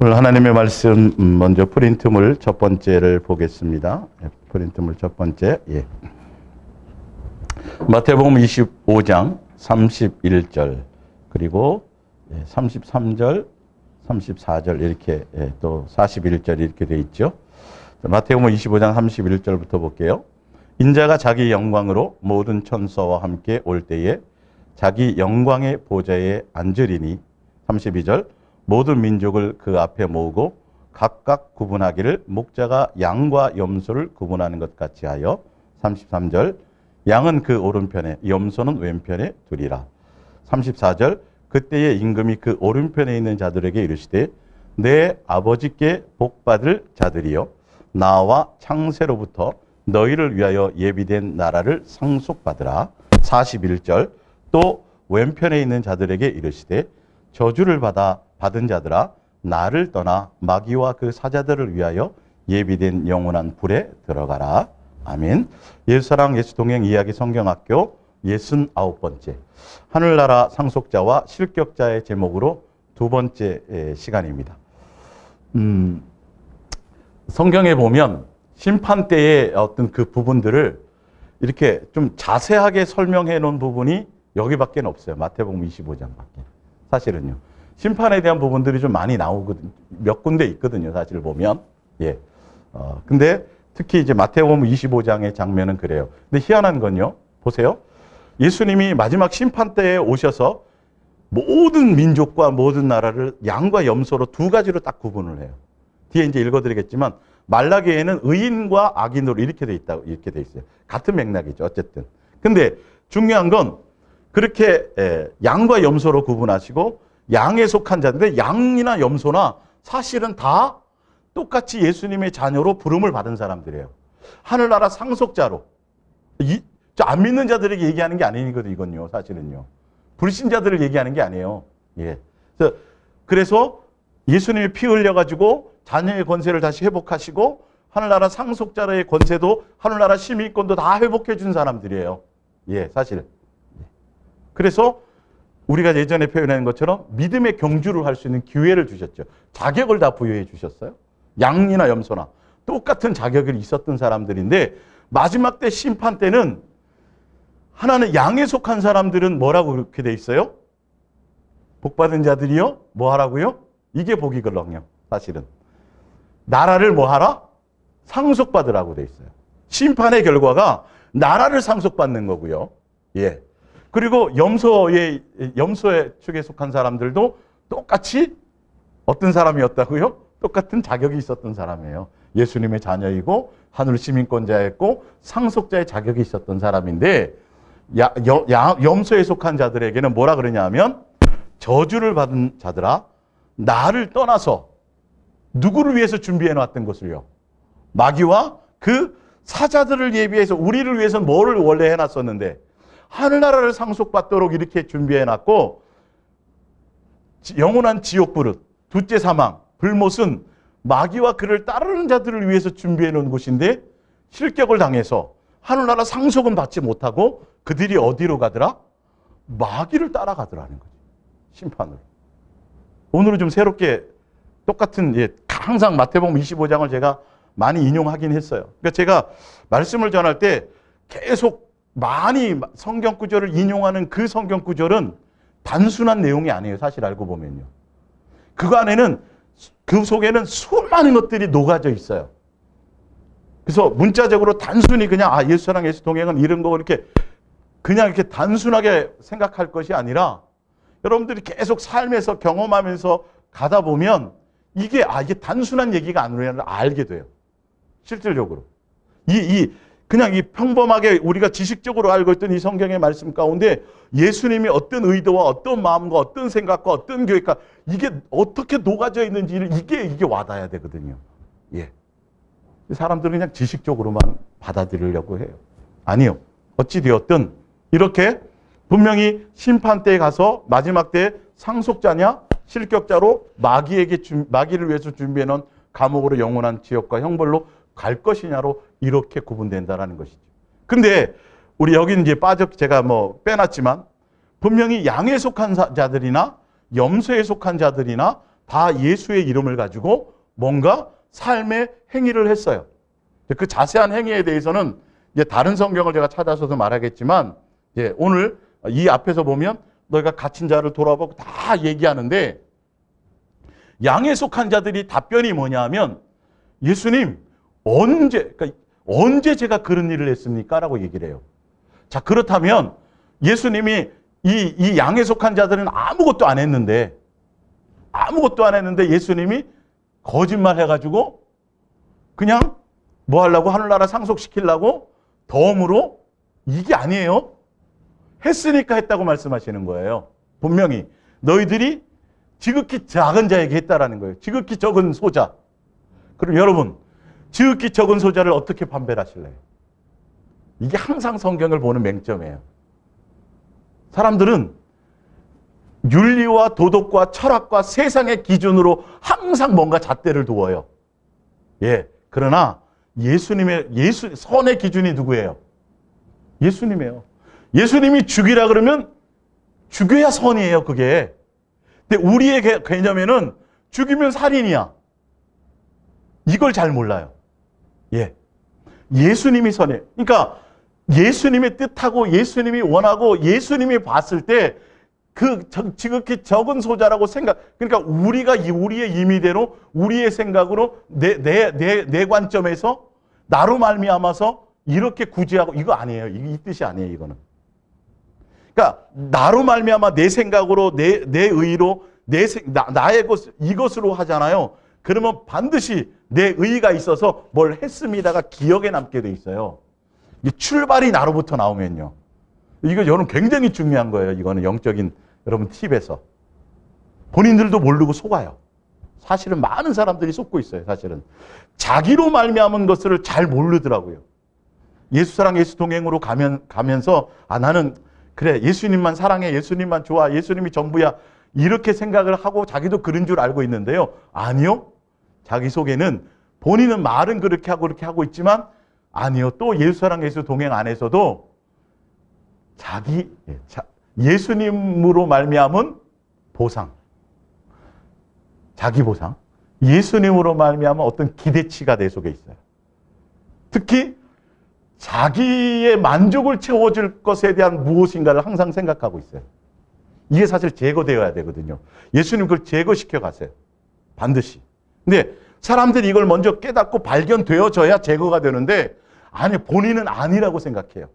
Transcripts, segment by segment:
오늘 하나님의 말씀 먼저 프린트물 첫 번째를 보겠습니다. 프린트물 첫 번째. 마태복음 25장 31절 그리고 33절, 34절 이렇게 또 41절 이렇게 돼 있죠. 마태복음 25장 31절부터 볼게요. 인자가 자기 영광으로 모든 천사와 함께 올 때에 자기 영광의 보좌에 앉으리니 32절 모든 민족을 그 앞에 모으고 각각 구분하기를 목자가 양과 염소를 구분하는 것 같이 하여 33절 양은 그 오른편에 염소는 왼편에 두리라. 34절 그때의 임금이 그 오른편에 있는 자들에게 이르시되 내 아버지께 복받을 자들이여 나와 창세로부터 너희를 위하여 예비된 나라를 상속받으라. 41절 또 왼편에 있는 자들에게 이르시되 저주를 받은 자들아 나를 떠나 마귀와 그 사자들을 위하여 예비된 영원한 불에 들어가라. 아멘. 예수사랑 예수동행 이야기 성경학교 69번째 하늘나라 상속자와 실격자의 제목으로 두 번째 시간입니다. 성경에 보면 심판 때의 어떤 그 부분들을 이렇게 좀 자세하게 설명해 놓은 부분이 여기밖에 없어요. 마태복음 25장밖에. 사실은요. 심판에 대한 부분들이 좀 많이 나오거든요. 몇 군데 있거든요. 사실 보면. 근데 특히 이제 마태복음 25장의 장면은 그래요. 근데 희한한 건요. 보세요. 예수님이 마지막 심판 때에 오셔서 모든 민족과 모든 나라를 양과 염소로 두 가지로 딱 구분을 해요. 뒤에 이제 읽어드리겠지만 말라기에는 의인과 악인으로 이렇게 돼 있다고 이렇게 돼 있어요. 같은 맥락이죠. 어쨌든. 근데 중요한 건 그렇게 양과 염소로 구분하시고 양에 속한 자인데 양이나 염소나 사실은 다 똑같이 예수님의 자녀로 부름을 받은 사람들이에요. 하늘나라 상속자로. 안 믿는 자들에게 얘기하는 게 아니거든요. 이건요. 사실은요. 불신자들을 얘기하는 게 아니에요. 그래서 예수님이 피 흘려가지고 자녀의 권세를 다시 회복하시고 하늘나라 상속자의 권세도 하늘나라 시민권도 다 회복해 준 사람들이에요. 사실. 그래서 우리가 예전에 표현한 것처럼 믿음의 경주를 할 수 있는 기회를 주셨죠. 자격을 다 부여해 주셨어요. 양이나 염소나 똑같은 자격이 있었던 사람들인데 마지막 때 심판 때는 하나는 양에 속한 사람들은 뭐라고 그렇게 돼 있어요? 복받은 자들이요? 뭐 하라고요? 이게 복이거든요. 사실은. 나라를 뭐 하라? 상속받으라고 돼 있어요. 심판의 결과가 나라를 상속받는 거고요. 그리고 염소의 축에 속한 사람들도 똑같이 어떤 사람이었다고요? 똑같은 자격이 있었던 사람이에요. 예수님의 자녀이고 하늘 시민권자였고 상속자의 자격이 있었던 사람인데 염소에 속한 자들에게는 뭐라 그러냐면 저주를 받은 자들아 나를 떠나서 누구를 위해서 준비해 놨던 것을요? 마귀와 그 사자들을 예비해서 우리를 위해서 뭐를 원래 해놨었는데 하늘나라를 상속받도록 이렇게 준비해놨고 영원한 지옥불, 둘째 사망, 불못은 마귀와 그를 따르는 자들을 위해서 준비해놓은 곳인데 실격을 당해서 하늘나라 상속은 받지 못하고 그들이 어디로 가더라? 마귀를 따라가더라는 거죠. 심판으로. 오늘은 좀 새롭게 똑같은 항상 마태복음 25장을 제가 많이 인용하긴 했어요. 그러니까 제가 말씀을 전할 때 계속 많이 성경 구절을 인용하는 그 성경 구절은 단순한 내용이 아니에요. 사실 알고 보면요. 그 안에는 그 속에는 수많은 것들이 녹아져 있어요. 그래서 문자적으로 단순히 그냥 예수랑 예수 동행은 이런 거 이렇게 그냥 이렇게 단순하게 생각할 것이 아니라 여러분들이 계속 삶에서 경험하면서 가다 보면 이게 단순한 얘기가 아니라 알게 돼요. 실질적으로. 그냥 이 평범하게 우리가 지식적으로 알고 있던 이 성경의 말씀 가운데 예수님이 어떤 의도와 어떤 마음과 어떤 생각과 어떤 계획과 이게 어떻게 녹아져 있는지를 이게 와닿아야 되거든요. 사람들은 그냥 지식적으로만 받아들이려고 해요. 아니요. 어찌되었든 이렇게 분명히 심판 때에 가서 마지막 때 상속자냐 실격자로 마귀를 위해서 준비해 놓은 감옥으로 영원한 지옥과 형벌로 갈 것이냐로 이렇게 구분된다라는 것이죠. 근데 우리 여기 이제 제가 빼놨지만 분명히 양에 속한 자들이나 염소에 속한 자들이나 다 예수의 이름을 가지고 뭔가 삶의 행위를 했어요. 그 자세한 행위에 대해서는 이제 다른 성경을 제가 찾아서도 말하겠지만, 오늘 이 앞에서 보면 너희가 갇힌 자를 돌아보고 다 얘기하는데, 양에 속한 자들이 답변이 뭐냐 하면, 예수님, 언제 제가 그런 일을 했습니까? 라고 얘기를 해요. 자, 그렇다면 예수님이 이 양에 속한 자들은 아무것도 안 했는데 예수님이 거짓말 해가지고 그냥 뭐 하려고, 하늘나라 상속시키려고 덤으로, 이게 아니에요. 했으니까 했다고 말씀하시는 거예요. 분명히 너희들이 지극히 작은 자에게 했다라는 거예요. 지극히 적은 소자. 그럼 여러분, 지극히 적은 소자를 어떻게 판별하실래요? 이게 항상 성경을 보는 맹점이에요. 사람들은 윤리와 도덕과 철학과 세상의 기준으로 항상 뭔가 잣대를 두어요. 그러나 선의 기준이 누구예요? 예수님이에요. 예수님이 죽이라 그러면 죽여야 선이에요, 그게. 근데 우리의 개념에는 죽이면 살인이야. 이걸 잘 몰라요. 예수님이 선이에요. 그러니까 예수님의 뜻하고 예수님이 원하고 예수님이 봤을 때 그 지극히 적은 소자라고 그러니까 우리의 임의대로, 우리의 생각으로, 내 관점에서 나로 말미암아서 이렇게 구제하고, 이거 아니에요. 이 뜻이 아니에요, 이거는. 그러니까 나로 말미암아 내 생각으로, 내 의로, 나의 이것으로 하잖아요. 그러면 반드시 내 의가 있어서 뭘 했습니다가 기억에 남게 돼 있어요. 이 출발이 나로부터 나오면요. 이거 여러분 굉장히 중요한 거예요. 이거는 영적인 여러분 팁에서. 본인들도 모르고 속아요. 사실은 많은 사람들이 속고 있어요. 사실은 자기로 말미암은 것을 잘 모르더라고요. 예수사랑 예수 동행으로 가면서 나는 그래, 예수님만 사랑해, 예수님만 좋아, 예수님이 전부야, 이렇게 생각을 하고 자기도 그런 줄 알고 있는데요. 아니요. 자기 속에는 본인은 말은 그렇게 하고 있지만 아니요. 또 예수사랑 예수 동행 안에서도 예수님으로 말미암은 보상, 자기 보상, 예수님으로 말미암은 어떤 기대치가 내 속에 있어요. 특히 자기의 만족을 채워줄 것에 대한 무엇인가를 항상 생각하고 있어요. 이게 사실 제거되어야 되거든요. 예수님 그걸 제거시켜 가세요. 반드시. 근데 사람들이 이걸 먼저 깨닫고 발견되어져야 제거가 되는데, 아니, 본인은 아니라고 생각해요.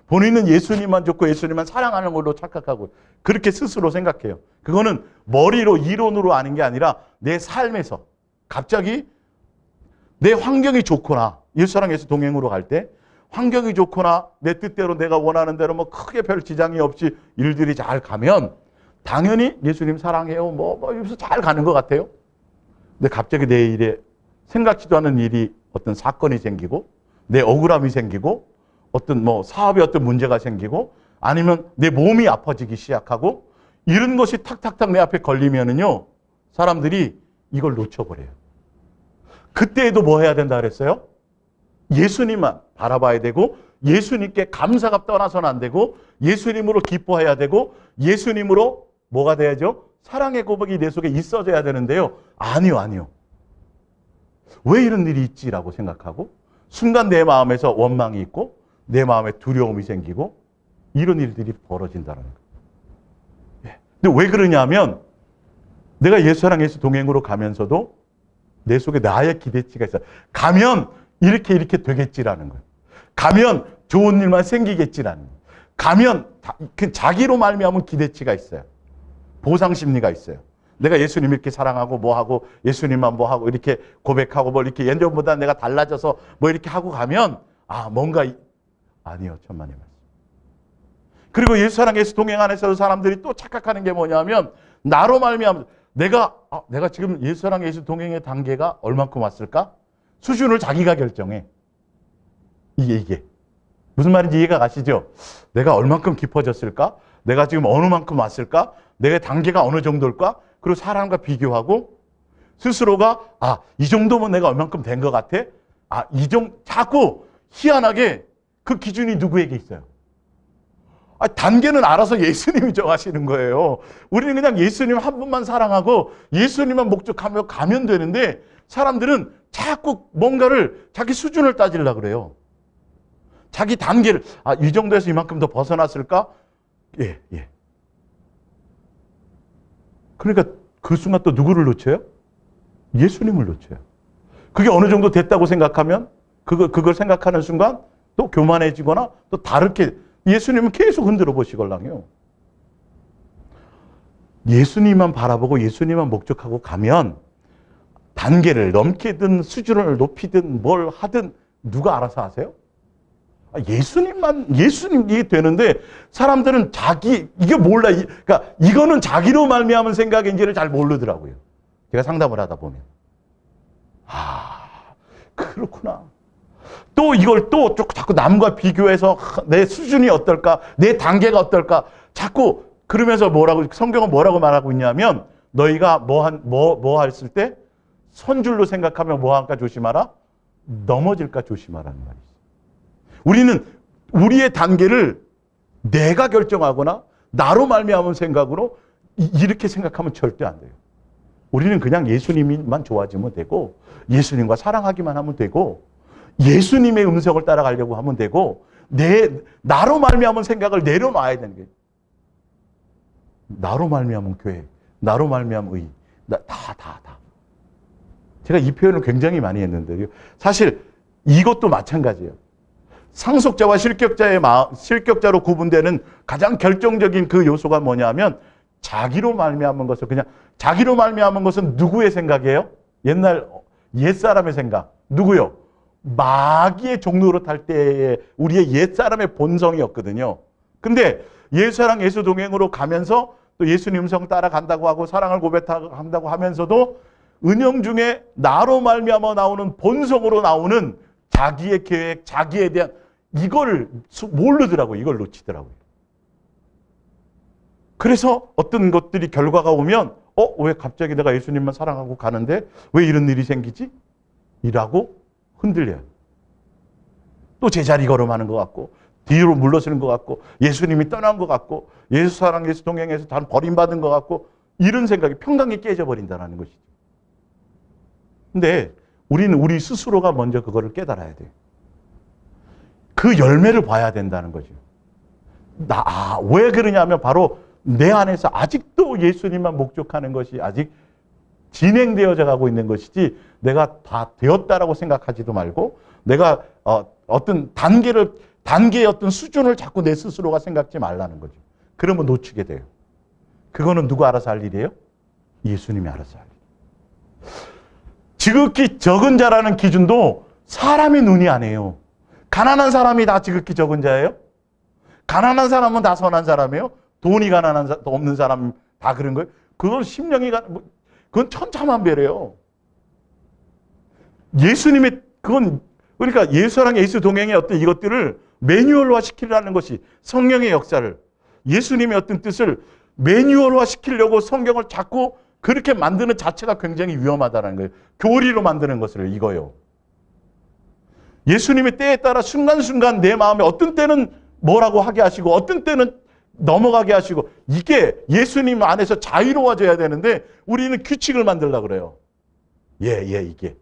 본인은 예수님만 좋고 예수님만 사랑하는 걸로 착각하고 그렇게 스스로 생각해요. 그거는 머리로, 이론으로 아는 게 아니라 내 삶에서 갑자기 내 환경이 좋거나, 예수랑 예수 동행으로 갈 때 환경이 좋거나 내 뜻대로 내가 원하는 대로 뭐 크게 별 지장이 없이 일들이 잘 가면 당연히 예수님 사랑해요 이러면서 잘 가는 것 같아요. 근데 갑자기 내 일에 생각지도 않은 일이, 어떤 사건이 생기고 내 억울함이 생기고 어떤 사업에 어떤 문제가 생기고 아니면 내 몸이 아파지기 시작하고 이런 것이 탁탁탁 내 앞에 걸리면은요, 사람들이 이걸 놓쳐버려요. 그때에도 뭐 해야 된다 그랬어요? 예수님만 바라봐야 되고, 예수님께 감사가 떠나서는 안 되고, 예수님으로 기뻐해야 되고, 예수님으로 뭐가 돼야죠? 사랑의 고백이 내 속에 있어져야 되는데요. 아니요. 왜 이런 일이 있지라고 생각하고 순간 내 마음에서 원망이 있고 내 마음에 두려움이 생기고 이런 일들이 벌어진다는 거예요. 근데 왜 그러냐면 내가 예수랑 예수 동행으로 가면서도 내 속에 나의 기대치가 있어요. 가면 이렇게 되겠지라는 거예요. 가면 좋은 일만 생기겠지라는 거예요. 가면 자기로 말미암은 기대치가 있어요. 보상 심리가 있어요. 내가 예수님 이렇게 사랑하고 뭐하고 예수님만 뭐하고 이렇게 고백하고 이렇게 예전보다 내가 달라져서 이렇게 하고 가면 뭔가 아니요. 천만의 말씀. 그리고 예수랑 예수 동행 안에서 사람들이 또 착각하는 게 뭐냐면 나로 말미암아 내가 지금 예수랑 예수 동행의 단계가 얼만큼 왔을까? 수준을 자기가 결정해. 이게 무슨 말인지 이해가 가시죠? 내가 얼만큼 깊어졌을까? 내가 지금 어느 만큼 왔을까? 내 단계가 어느 정도일까? 그리고 사람과 비교하고 스스로가 이 정도면 내가 얼만큼 된 것 같아? 자꾸 희한하게 그 기준이 누구에게 있어요? 단계는 알아서 예수님이 정하시는 거예요. 우리는 그냥 예수님 한 분만 사랑하고 예수님만 목적하며 가면 되는데 사람들은 자꾸 뭔가를 자기 수준을 따지려고 그래요. 자기 단계를 이 정도에서 이만큼 더 벗어났을까? 예. 그러니까 그 순간 또 누구를 놓쳐요? 예수님을 놓쳐요. 그게 어느 정도 됐다고 생각하면 그걸 생각하는 순간 또 교만해지거나 또 다르게 예수님은 계속 흔들어 보시걸랑요. 예수님만 바라보고 예수님만 목적하고 가면 단계를 넘기든 수준을 높이든 뭘 하든 누가 알아서 하세요? 예수님이 되는데 사람들은 이게 몰라. 그러니까 이거는 자기로 말미암은 생각인지를 잘 모르더라고요. 제가 상담을 하다 보면. 그렇구나. 또 이걸 또 자꾸 남과 비교해서 내 수준이 어떨까? 내 단계가 어떨까? 자꾸 그러면서 성경은 뭐라고 말하고 있냐면 너희가 뭐 했을 때 선줄로 생각하면 뭐 할까 조심하라? 넘어질까 조심하라는 말이죠. 우리는 우리의 단계를 내가 결정하거나 나로 말미암은 생각으로 이렇게 생각하면 절대 안 돼요. 우리는 그냥 예수님만 좋아지면 되고 예수님과 사랑하기만 하면 되고 예수님의 음성을 따라가려고 하면 되고 나로 말미암은 생각을 내려놔야 되는 거예요. 나로 말미암은 교회, 나로 말미암은 의, 다. 제가 이 표현을 굉장히 많이 했는데요. 사실 이것도 마찬가지예요. 상속자와 실격자로 구분되는 가장 결정적인 그 요소가 뭐냐면 자기로 말미암은 것은 누구의 생각이에요? 옛사람의 생각. 누구요? 마귀의 종로로 탈 때의 우리의 옛사람의 본성이었거든요. 근데 예수랑 예수 동행으로 가면서 또 예수님 음성 따라간다고 하고 사랑을 고백한다고 하면서도 은영 중에 나로 말미암아 나오는 본성으로 나오는 자기의 계획, 자기에 대한 이걸 모르더라고요. 이걸 놓치더라고요. 그래서 어떤 것들이 결과가 오면 왜 갑자기 내가 예수님만 사랑하고 가는데 왜 이런 일이 생기지? 이라고 흔들려요. 또 제자리 걸음하는 것 같고 뒤로 물러서는 것 같고 예수님이 떠난 것 같고 예수 사랑 예수 동행에서 다 버림받은 것 같고 이런 생각이 평강이 깨져버린다는 것이죠. 근데 우리는 우리 스스로가 먼저 그거를 깨달아야 돼요. 그 열매를 봐야 된다는 거죠. 왜 그러냐면 바로 내 안에서 아직도 예수님만 목적하는 것이 아직 진행되어져 가고 있는 것이지 내가 다 되었다라고 생각하지도 말고 내가 어떤 단계의 어떤 수준을 자꾸 내 스스로가 생각지 말라는 거죠. 그러면 놓치게 돼요. 그거는 누가 알아서 할 일이에요? 예수님이 알아서 할 일. 지극히 적은 자라는 기준도 사람의 눈이 아니에요. 가난한 사람이 다 지극히 적은 자예요? 가난한 사람은 다 선한 사람이에요? 돈이 없는 사람 다 그런 거예요? 그건 그건 천차만별이에요. 그러니까 예수랑 예수 동행의 어떤 이것들을 매뉴얼화 시키려는 것이 성령의 역사를 예수님의 어떤 뜻을 매뉴얼화 시키려고 성경을 자꾸 그렇게 만드는 자체가 굉장히 위험하다는 거예요. 교리로 만드는 것을 이거요. 예수님의 때에 따라 순간순간 내 마음에 어떤 때는 뭐라고 하게 하시고 어떤 때는 넘어가게 하시고 이게 예수님 안에서 자유로워져야 되는데 우리는 규칙을 만들려고 그래요. 이게.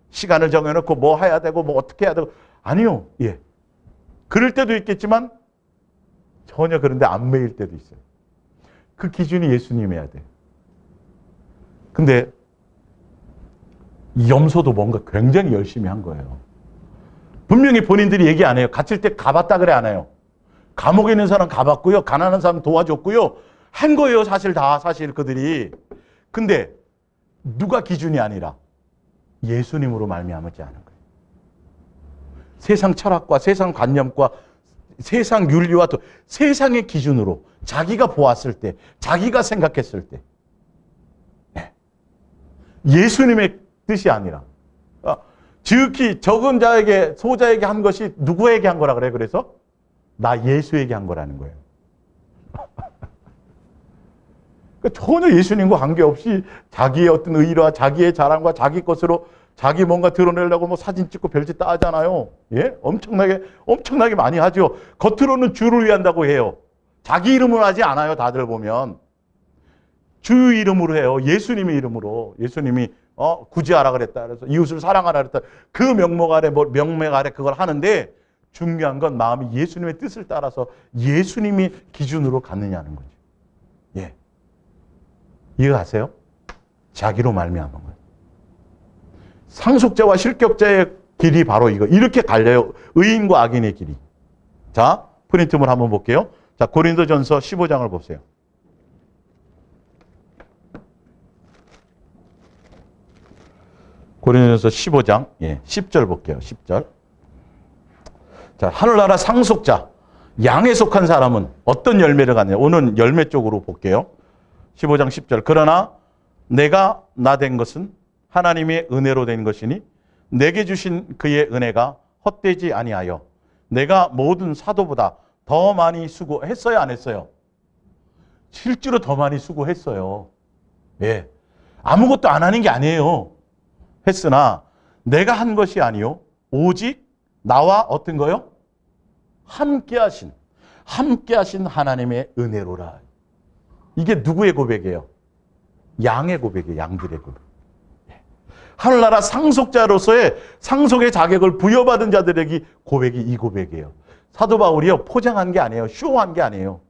시간을 정해놓고 뭐 해야 되고 뭐 어떻게 해야 되고 아니요. 그럴 때도 있겠지만 전혀 그런데 안 매일 때도 있어요. 그 기준이 예수님이어야 돼요. 근데 염소도 뭔가 굉장히 열심히 한 거예요. 분명히 본인들이 얘기 안 해요. 갇힐 때 가봤다 그래 안 해요. 감옥에 있는 사람 가봤고요. 가난한 사람 도와줬고요. 한 거예요. 사실 그들이. 근데 누가 기준이 아니라 예수님으로 말미암지 않은 거예요. 세상 철학과 세상 관념과 세상 윤리와 또 세상의 기준으로 자기가 보았을 때, 자기가 생각했을 때 예수님의 뜻이 아니라 지극히 적은 자에게 소자에게 한 것이 누구에게 한 거라 그래? 그래서 나 예수에게 한 거라는 거예요. 그러니까 전혀 예수님과 관계없이 자기의 어떤 의의와 자기의 자랑과 자기 것으로 자기 뭔가 드러내려고 뭐 사진 찍고 별짓 다 하잖아요. 예? 엄청나게 많이 하죠. 겉으로는 주를 위한다고 해요. 자기 이름으로 하지 않아요. 다들 보면. 주 이름으로 해요. 예수님의 이름으로. 예수님이 구제하라 그랬다. 그래서 이웃을 사랑하라 그랬다. 그 명목 아래 그걸 하는데 중요한 건 마음이 예수님의 뜻을 따라서 예수님이 기준으로 갖느냐는 거죠. 예. 이해가세요? 자기로 말미암은 거예요. 상속자와 실격자의 길이 바로 이거. 이렇게 갈려요. 의인과 악인의 길이. 자, 프린트물 한번 볼게요. 자, 고린도전서 15장을 보세요. 고린도전서 15장 10절 볼게요. 10절. 자, 하늘나라 상속자, 양에 속한 사람은 어떤 열매를 갖느냐. 오늘 열매 쪽으로 볼게요. 15장 10절. 그러나 내가 나 된 것은 하나님의 은혜로 된 것이니 내게 주신 그의 은혜가 헛되지 아니하여 내가 모든 사도보다 더 많이 수고했어요, 안 했어요? 실제로 더 많이 수고했어요. 예. 아무것도 안 하는 게 아니에요. 했으나 내가 한 것이 아니요 오직 나와 어떤 거요? 함께 하신 하나님의 은혜로라. 이게 누구의 고백이에요? 양의 고백이에요. 양들의 고백. 하늘나라 상속자로서의 상속의 자격을 부여받은 자들에게 고백이 이 고백이에요. 사도 바울이요, 포장한 게 아니에요. 쇼한 게 아니에요.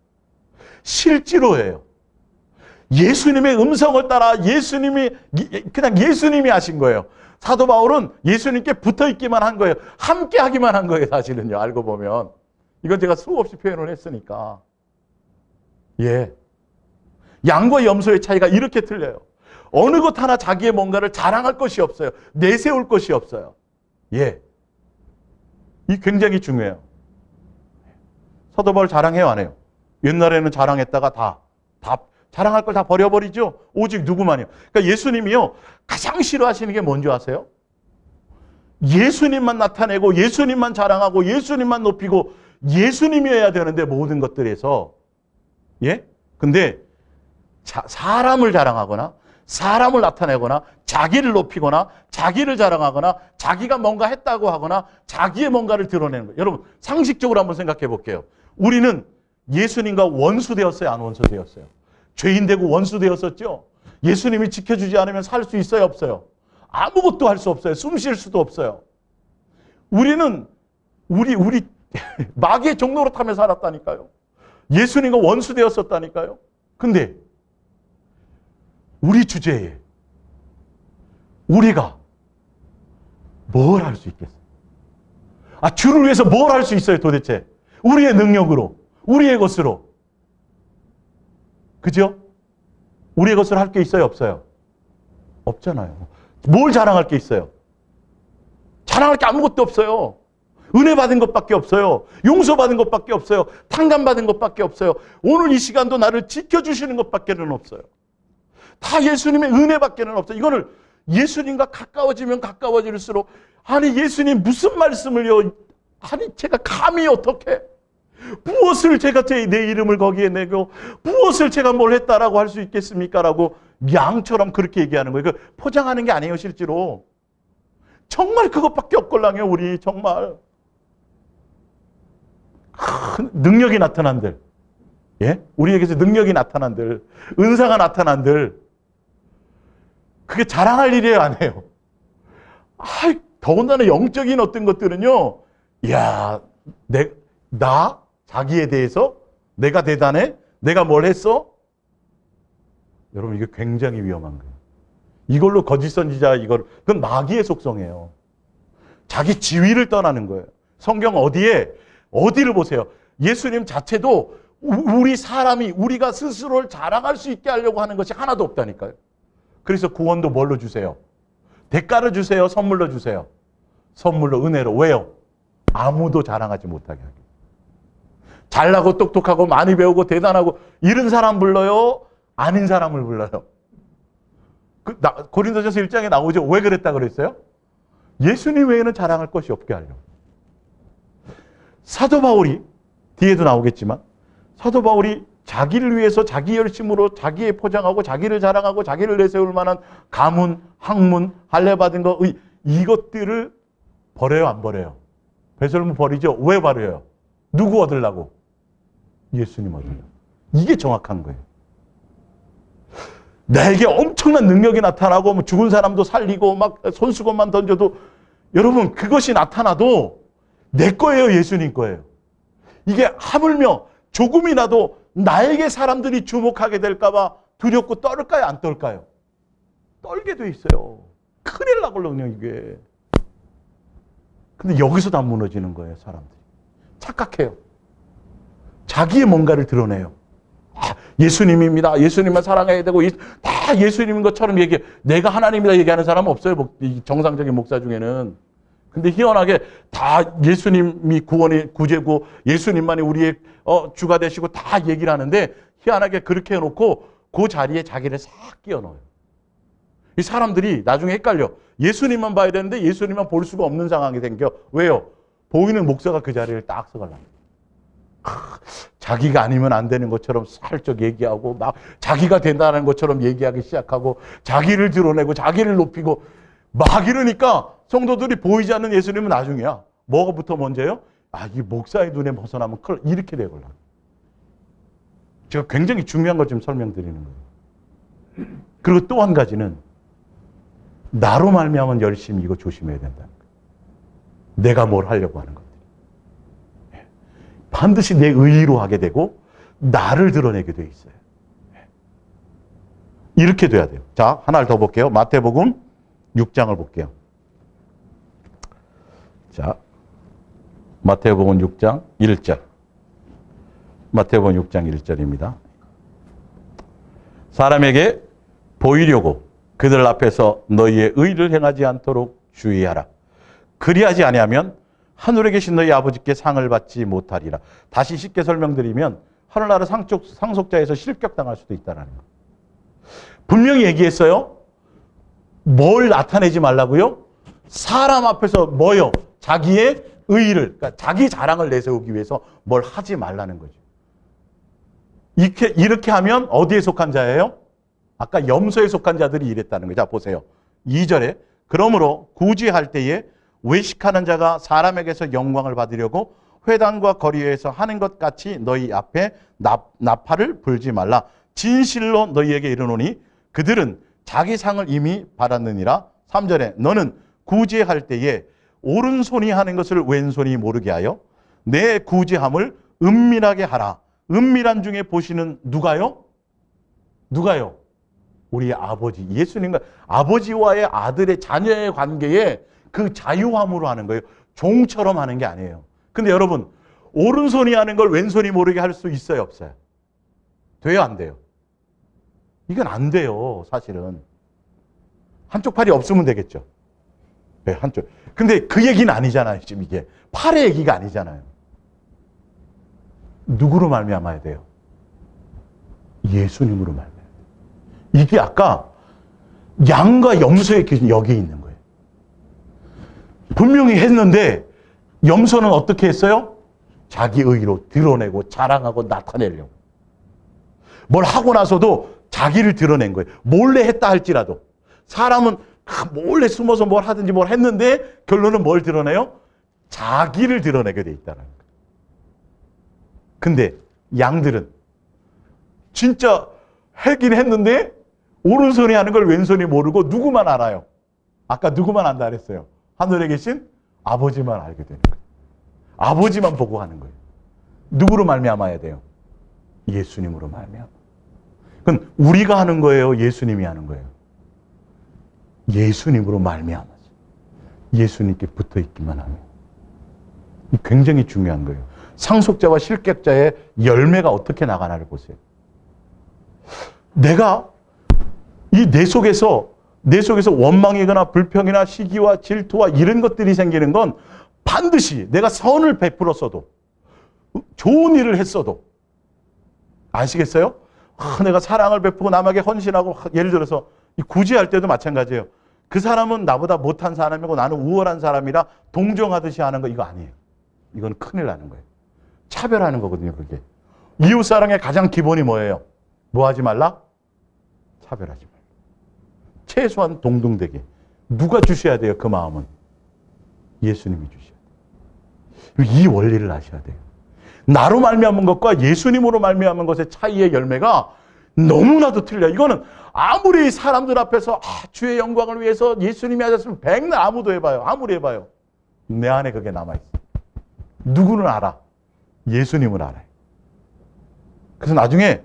실제로예요. 예수님의 음성을 따라 그냥 예수님이 하신 거예요. 사도 바울은 예수님께 붙어 있기만 한 거예요. 함께 하기만 한 거예요, 사실은요. 알고 보면. 이건 제가 수없이 표현을 했으니까. 예. 양과 염소의 차이가 이렇게 틀려요. 어느 것 하나 자기의 뭔가를 자랑할 것이 없어요. 내세울 것이 없어요. 예. 이 굉장히 중요해요. 사도 바울 자랑해요, 안 해요? 옛날에는 자랑했다가 다 자랑할 걸 다 버려버리죠. 오직 누구만이요. 그러니까 예수님이요, 가장 싫어하시는 게 뭔지 아세요? 예수님만 나타내고 예수님만 자랑하고 예수님만 높이고 예수님이어야 되는데 모든 것들에서. 예? 근데 사람을 자랑하거나 사람을 나타내거나 자기를 높이거나 자기를 자랑하거나 자기가 뭔가 했다고 하거나 자기의 뭔가를 드러내는 거예요. 여러분 상식적으로 한번 생각해 볼게요. 우리는 예수님과 원수 되었어요? 안 원수 되었어요? 죄인 되고 원수 되었었죠? 예수님이 지켜주지 않으면 살 수 있어요? 없어요? 아무것도 할 수 없어요. 숨 쉴 수도 없어요. 우리는 우리 마귀의 종로로 타며 살았다니까요. 예수님과 원수 되었었다니까요. 근데 우리 주제에 우리가 뭘 할 수 있겠어요? 주를 위해서 뭘 할 수 있어요 도대체? 우리의 능력으로, 우리의 것으로. 그죠? 우리의 것으로 할 게 있어요, 없어요? 없잖아요. 뭘 자랑할 게 있어요? 자랑할 게 아무것도 없어요. 은혜 받은 것밖에 없어요. 용서받은 것밖에 없어요. 탕감받은 것밖에 없어요. 오늘 이 시간도 나를 지켜주시는 것밖에는 없어요. 다 예수님의 은혜밖에는 없어요. 이거를 예수님과 가까워지면 가까워질수록 아니 예수님 무슨 말씀을요? 아니 제가 감히 어떻게 무엇을 제가 내 이름을 거기에 내고 무엇을 제가 뭘 했다라고 할 수 있겠습니까? 라고 양처럼 그렇게 얘기하는 거예요. 포장하는 게 아니에요 실제로. 정말 그것밖에 없걸랑요 우리 정말. 능력이 나타난들. 예? 우리에게서 능력이 나타난들. 은사가 나타난들. 그게 자랑할 일이에요, 안 해요? 더군다나 영적인 어떤 것들은요, 자기에 대해서 내가 대단해? 내가 뭘 했어? 여러분, 이게 굉장히 위험한 거예요. 이걸로 거짓 선지자, 그건 마귀의 속성이에요. 자기 지위를 떠나는 거예요. 성경 어디를 보세요. 예수님 자체도 우리가 스스로를 자랑할 수 있게 하려고 하는 것이 하나도 없다니까요. 그래서 구원도 뭘로 주세요? 대가를 주세요? 선물로 주세요? 선물로, 은혜로. 왜요? 아무도 자랑하지 못하게 하기. 잘나고 똑똑하고 많이 배우고 대단하고 이런 사람 불러요? 아닌 사람을 불러요? 고린도전서 1장에 나오죠. 왜 그랬다 그랬어요? 예수님 외에는 자랑할 것이 없게 하려고. 사도 바울이 뒤에도 나오겠지만 사도 바울이 자기를 위해서 자기 열심으로 자기의 포장하고 자기를 자랑하고 자기를 내세울 만한 가문, 학문, 할례 받은 거, 이것들을 버려요, 안 버려요? 배설물 버리죠? 왜 버려요? 누구 얻으려고? 예수님 얻으려고. 이게 정확한 거예요. 나에게 엄청난 능력이 나타나고 뭐 죽은 사람도 살리고 막 손수건만 던져도 여러분 그것이 나타나도 내 거예요, 예수님 거예요. 이게 하물며 조금이라도 나에게 사람들이 주목하게 될까 봐 두렵고 떨까요, 안 떨까요? 떨게 돼 있어요. 큰일 나걸렁요, 이게. 근데 여기서도 안 무너지는 거예요, 사람들이. 착각해요. 자기의 뭔가를 드러내요. 예수님입니다. 예수님만 사랑해야 되고 다 예수님인 것처럼 얘기해. 내가 하나님이다 얘기하는 사람은 없어요. 정상적인 목사 중에는. 근데 희한하게 다 예수님이 구제고 예수님만이 우리의 주가 되시고 다 얘기를 하는데 희한하게 그렇게 해놓고 그 자리에 자기를 싹 끼워 넣어요. 이 사람들이 나중에 헷갈려. 예수님만 봐야 되는데 예수님만 볼 수가 없는 상황이 생겨. 왜요? 보이는 목사가 그 자리를 딱 서가려고. 자기가 아니면 안 되는 것처럼 살짝 얘기하고 막 자기가 된다는 것처럼 얘기하기 시작하고 자기를 드러내고 자기를 높이고 막 이러니까 성도들이 보이지 않는 예수님은 나중이야. 뭐가부터 먼저예요? 이 목사의 눈에 벗어나면 이렇게 되걸라. 제가 굉장히 중요한 걸 좀 설명드리는 거예요. 그리고 또 한 가지는 나로 말미암은 열심히 이거 조심해야 된다는 거예요. 내가 뭘 하려고 하는 것. 반드시 내 의의로 하게 되고 나를 드러내게 돼 있어요. 이렇게 돼야 돼요. 자, 하나를 더 볼게요. 마태복음 6장을 볼게요. 자, 마태복음 6장 1절. 마태복음 6장 1절입니다. 사람에게 보이려고 그들 앞에서 너희의 의를 행하지 않도록 주의하라. 그리하지 아니하면 하늘에 계신 너희 아버지께 상을 받지 못하리라. 다시 쉽게 설명드리면 하늘나라 상속자에서 실격당할 수도 있다는 거. 분명히 얘기했어요. 뭘 나타내지 말라고요? 사람 앞에서 뭐요? 자기의 의의를, 그러니까 자기 자랑을 내세우기 위해서 뭘 하지 말라는 거죠. 이렇게 하면 어디에 속한 자예요? 아까 염소에 속한 자들이 이랬다는 거죠. 자, 보세요. 2절에 그러므로 구제할 때에 외식하는 자가 사람에게서 영광을 받으려고 회당과 거리에서 하는 것 같이 너희 앞에 나팔을 불지 말라. 진실로 너희에게 이르노니 그들은 자기 상을 이미 받았느니라. 3절에 너는 구제할 때에 오른손이 하는 것을 왼손이 모르게 하여 내 구제함을 은밀하게 하라. 은밀한 중에 보시는 누가요? 누가요? 우리 아버지. 예수님과 아버지와의 아들의 자녀의 관계에 그 자유함으로 하는 거예요. 종처럼 하는 게 아니에요. 근데 여러분, 오른손이 하는 걸 왼손이 모르게 할 수 있어요, 없어요? 돼요, 안 돼요? 이건 안 돼요, 사실은. 한쪽 팔이 없으면 되겠죠. 네, 한쪽. 근데 그 얘기는 아니잖아요, 지금 이게. 팔의 얘기가 아니잖아요. 누구로 말미암아야 돼요? 예수님으로 말미암아야 돼요. 이게 아까 양과 염소의 기준이 여기 있는 거예요. 분명히 했는데 염소는 어떻게 했어요? 자기 의의로 드러내고 자랑하고 나타내려고. 뭘 하고 나서도 자기를 드러낸 거예요. 몰래 했다 할지라도. 사람은 몰래 숨어서 뭘 하든지 뭘 했는데 결론은 뭘 드러내요? 자기를 드러내게 돼 있다는 거예요. 근데 양들은 진짜 하긴 했는데 오른손이 하는 걸 왼손이 모르고 누구만 알아요? 아까 누구만 안다 그랬어요? 하늘에 계신 아버지만 알게 되는 거예요. 아버지만 보고 하는 거예요. 누구로 말미암아야 돼요? 예수님으로 말미암아. 그건 우리가 하는 거예요? 예수님이 하는 거예요? 예수님으로 말미암아서 예수님께 붙어 있기만 하면. 굉장히 중요한 거예요. 상속자와 실격자의 열매가 어떻게 나가나를 보세요. 내가 내 속에서 원망이거나 불평이나 시기와 질투와 이런 것들이 생기는 건 반드시 내가 선을 베풀었어도 좋은 일을 했어도 아시겠어요? 내가 사랑을 베푸고 남에게 헌신하고 예를 들어서 구제할 때도 마찬가지예요. 그 사람은 나보다 못한 사람이고 나는 우월한 사람이라 동정하듯이 하는 거 이거 아니에요. 이건 큰일 나는 거예요. 차별하는 거거든요, 그게. 이웃사랑의 가장 기본이 뭐예요? 뭐 하지 말라? 차별하지 말라. 최소한 동등되게. 누가 주셔야 돼요? 그 마음은. 예수님이 주셔야 돼요. 이 원리를 아셔야 돼요. 나로 말미암은 것과 예수님으로 말미암은 것의 차이의 열매가 너무나도 틀려요. 이거는 아무리 사람들 앞에서 주의 영광을 위해서 예수님이 하셨으면 백날 아무도 해봐요. 아무리 해봐요. 내 안에 그게 남아있어요. 누구는 알아? 예수님은 알아요. 그래서 나중에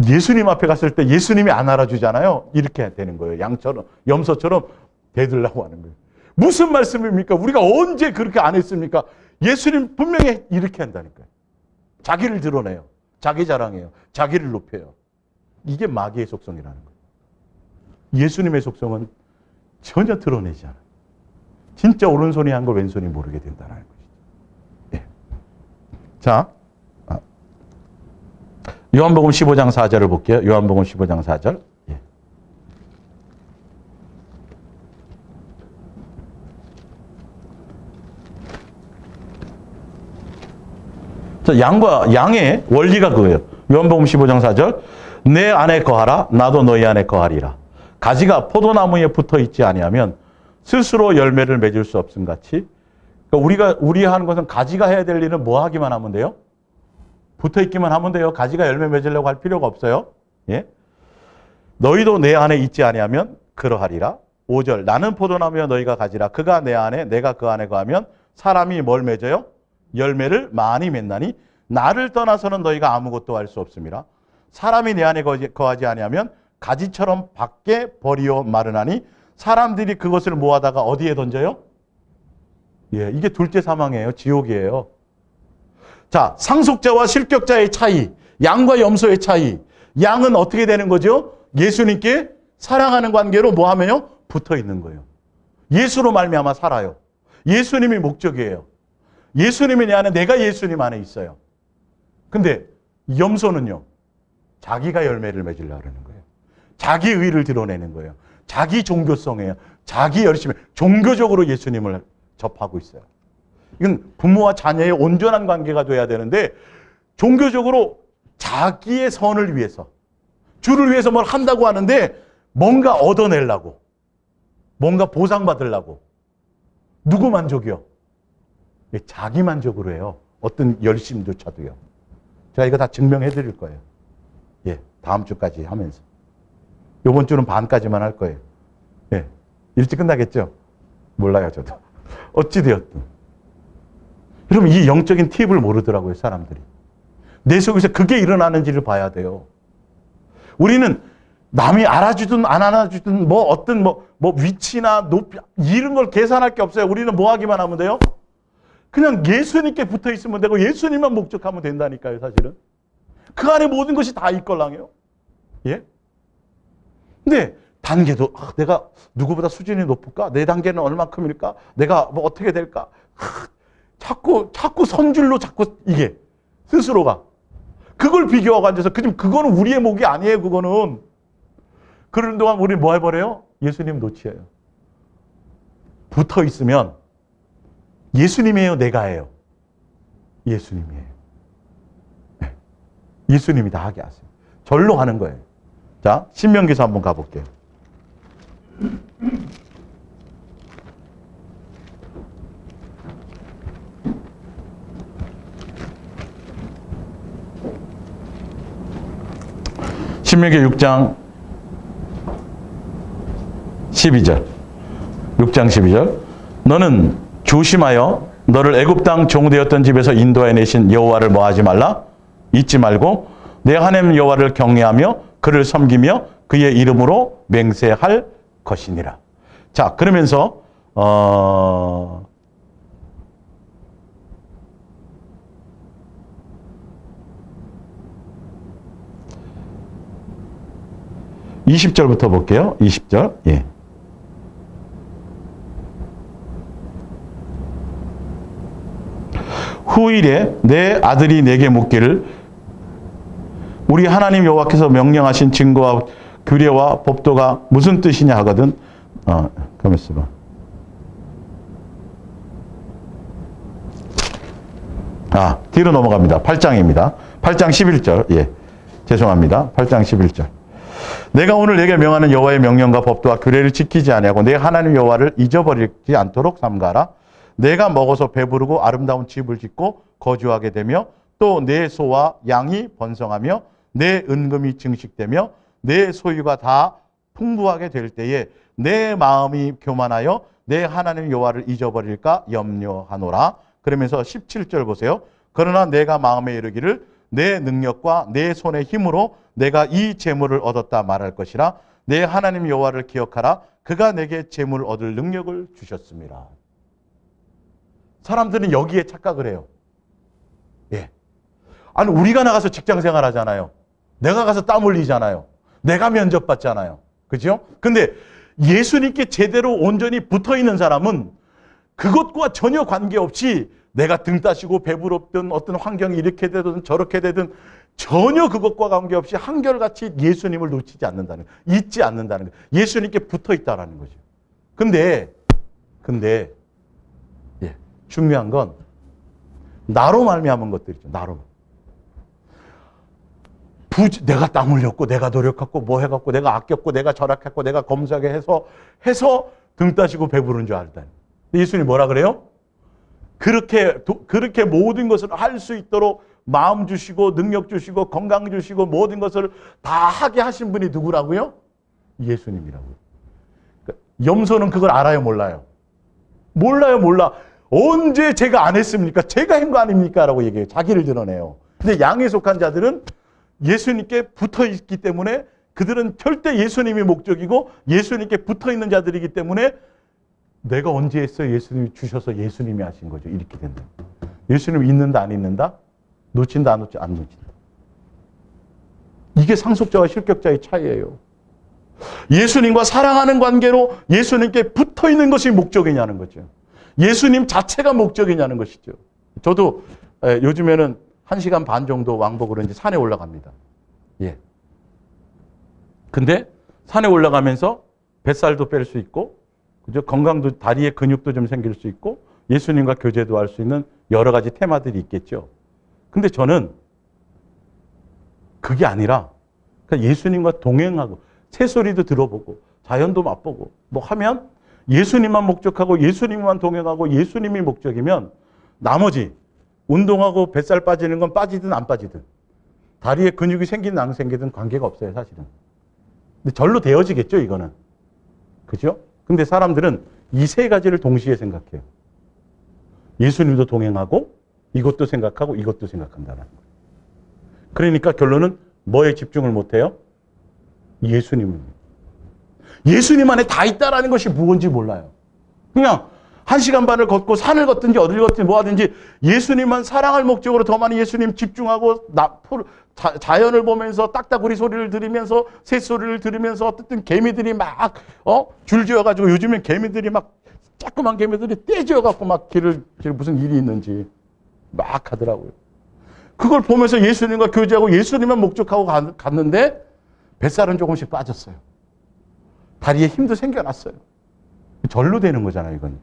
예수님 앞에 갔을 때 예수님이 안 알아주잖아요. 이렇게 되는 거예요. 양처럼, 염소처럼 대들라고 하는 거예요. 무슨 말씀입니까? 우리가 언제 그렇게 안 했습니까? 예수님 분명히 이렇게 한다니까요. 자기를 드러내요. 자기 자랑해요. 자기를 높여요. 이게 마귀의 속성이라는 거예요. 예수님의 속성은 전혀 드러내지 않아요. 진짜 오른손이 한 걸 왼손이 모르게 된다는 것이죠. 예. 자, 요한복음 15장 4절을 볼게요. 요한복음 15장 4절. 예. 자, 양의 원리가 그거예요. 요한복음 15장 4절. 내 안에 거하라. 나도 너희 안에 거하리라. 가지가 포도나무에 붙어 있지 아니하면 스스로 열매를 맺을 수 없음 같이. 그러니까 우리 하는 것은 가지가 해야 될 일은 뭐 하기만 하면 돼요? 붙어 있기만 하면 돼요. 가지가 열매 맺으려고 할 필요가 없어요. 예? 너희도 내 안에 있지 아니하면 그러하리라. 5절. 나는 포도나무여 너희가 가지라. 그가 내 안에 내가 그 안에 거하면 사람이 뭘 맺어요? 열매를 많이 맺나니 나를 떠나서는 너희가 아무것도 할 수 없음이라. 사람이 내 안에 거하지 아니하면 가지처럼 밖에 버리어 마르나니 사람들이 그것을 모아다가 어디에 던져요? 예, 이게 둘째 사망이에요. 지옥이에요. 자, 상속자와 실격자의 차이, 양과 염소의 차이. 양은 어떻게 되는 거죠? 예수님께 사랑하는 관계로 뭐 하면요? 붙어 있는 거예요. 예수로 말미암아 살아요. 예수님이 목적이에요. 예수님이 내 안에, 내가 예수님 안에 있어요. 근데 염소는요, 자기가 열매를 맺으려고 하는 거예요. 자기 의를 드러내는 거예요. 자기 종교성이에요. 자기 열심히, 종교적으로 예수님을 접하고 있어요. 이건 부모와 자녀의 온전한 관계가 돼야 되는데 종교적으로 자기의 선을 위해서, 주를 위해서 뭘 한다고 하는데 뭔가 얻어내려고, 뭔가 보상받으려고. 누구 만족이요? 자기 만족으로 해요. 어떤 열심조차도요. 제가 이거 다 증명해 드릴 거예요. 예, 다음 주까지 하면서. 이번 주는 반까지만 할 거예요. 예, 일찍 끝나겠죠? 몰라요, 저도. 어찌되었든. 여러분, 이 영적인 팁을 모르더라고요, 사람들이. 내 속에서 그게 일어나는지를 봐야 돼요. 우리는 남이 알아주든 안 알아주든 뭐 어떤 뭐 위치나 높이 이런 걸 계산할 게 없어요. 우리는 뭐 하기만 하면 돼요? 그냥 예수님께 붙어 있으면 되고 예수님만 목적하면 된다니까요, 사실은. 그 안에 모든 것이 다 있걸랑해요. 예? 근데 단계도 내가 누구보다 수준이 높을까? 내 단계는 얼마큼일까? 내가 뭐 어떻게 될까? 자꾸 선줄로 자꾸 이게 스스로가 그걸 비교하고 앉아서 그거는 우리의 목이 아니에요. 그거는. 그런 동안 우리 뭐 해버려요? 예수님 놓치어요. 붙어 있으면 예수님이에요, 내가예요? 예수님이에요. 네. 예수님이 다 하게 하세요. 절로 하는 거예요. 자, 신명기서 한번 가볼게요. 신명기 6장 12절. 6장 12절. 너는 조심하여 너를 애굽 땅 종되었던 집에서 인도해 내신 여호와를 뭐하지 말라? 잊지 말고 내 하나님 여호와를 경외하며 그를 섬기며 그의 이름으로 맹세할 것이니라. 자, 그러면서 20절부터 볼게요. 20절. 예. 후일에 내 아들이 내게 묻기를 우리 하나님 여호와께서 명령하신 증거와 규례와 법도가 무슨 뜻이냐 하거든. 가만 있어봐. 뒤로 넘어갑니다. 8장입니다. 8장 11절. 예. 죄송합니다. 8장 11절. 내가 오늘 내게 명하는 여호와의 명령과 법도와 규례를 지키지 아니하고 내 하나님 여호와를 잊어버리지 않도록 삼가라. 내가 먹어서 배부르고 아름다운 집을 짓고 거주하게 되며 또 내 소와 양이 번성하며 내 은금이 증식되며 내 소유가 다 풍부하게 될 때에 내 마음이 교만하여 내 하나님 여호와를 잊어버릴까 염려하노라. 그러면서 17절 보세요. 그러나 내가 마음에 이르기를 내 능력과 내 손의 힘으로 내가 이 재물을 얻었다 말할 것이라. 내 하나님 여호와를 기억하라. 그가 내게 재물을 얻을 능력을 주셨습니다. 사람들은 여기에 착각을 해요. 예. 아니 우리가 나가서 직장 생활하잖아요. 내가 가서 땀 흘리잖아요. 내가 면접 받잖아요. 그죠? 근데 예수님께 제대로 온전히 붙어있는 사람은 그것과 전혀 관계없이 내가 등 따시고 배부럽든 어떤 환경이 이렇게 되든 저렇게 되든 전혀 그것과 관계없이 한결같이 예수님을 놓치지 않는다는 거예요. 잊지 않는다는 거예요. 예수님께 붙어있다는 거죠. 근데 예, 중요한 건 나로 말미암은 것들이죠. 나로. 내가 땀 흘렸고 내가 노력했고 뭐 해갖고 내가 아꼈고 내가 절약했고 내가 검사하게 해서 등 따시고 배부른 줄 알다니. 예수님이 뭐라 그래요? 그렇게 모든 것을 할 수 있도록 마음 주시고 능력 주시고 건강 주시고 모든 것을 다 하게 하신 분이 누구라고요? 예수님이라고요. 염소는 그걸 알아요, 몰라요? 몰라. 언제 제가 안 했습니까? 제가 한 거 아닙니까? 라고 얘기해요. 자기를 드러내요. 근데 양에 속한 자들은 예수님께 붙어 있기 때문에 그들은 절대 예수님이 목적이고 예수님께 붙어 있는 자들이기 때문에 내가 언제 했어요? 예수님이 주셔서 예수님이 하신 거죠. 이렇게 된다. 예수님 있는다 안 있는다? 놓친다 안 놓친다. 이게 상속자와 실격자의 차이예요. 예수님과 사랑하는 관계로 예수님께 붙어 있는 것이 목적이냐는 거죠. 예수님 자체가 목적이냐는 것이죠. 저도 요즘에는 1시간 반 정도 왕복으로 이제 산에 올라갑니다. 예. 근데 산에 올라가면서 뱃살도 뺄 수 있고, 그죠? 건강도, 다리에 근육도 좀 생길 수 있고, 예수님과 교제도 할 수 있는 여러 가지 테마들이 있겠죠. 근데 저는 그게 아니라, 그러니까 예수님과 동행하고, 새소리도 들어보고, 자연도 맛보고, 뭐 하면 예수님만 목적하고, 예수님만 동행하고, 예수님이 목적이면 나머지, 운동하고 뱃살 빠지는 건 빠지든 안 빠지든 다리에 근육이 생기든 안 생기든 관계가 없어요, 사실은. 근데 절로 되어지겠죠, 이거는. 그죠? 근데 사람들은 이 세 가지를 동시에 생각해요. 예수님도 동행하고 이것도 생각하고 이것도 생각한다는 거예요. 그러니까 결론은 뭐에 집중을 못해요? 예수님을. 예수님 안에 다 있다라는 것이 무엇인지 몰라요. 그냥 1시간 반을 걷고 산을 걷든지 어딜 걷든지 뭐 하든지 예수님만 사랑할 목적으로 더 많이 예수님 집중하고 자연을 보면서 딱따구리 소리를 들으면서 새소리를 들으면서 어쨌든 개미들이 막 줄지어가지고 요즘엔 개미들이 막 조그만 개미들이 떼지어갖고 막 길을 무슨 일이 있는지 막 하더라고요. 그걸 보면서 예수님과 교제하고 예수님만 목적하고 갔는데 뱃살은 조금씩 빠졌어요. 다리에 힘도 생겨났어요. 절로 되는 거잖아요, 이건.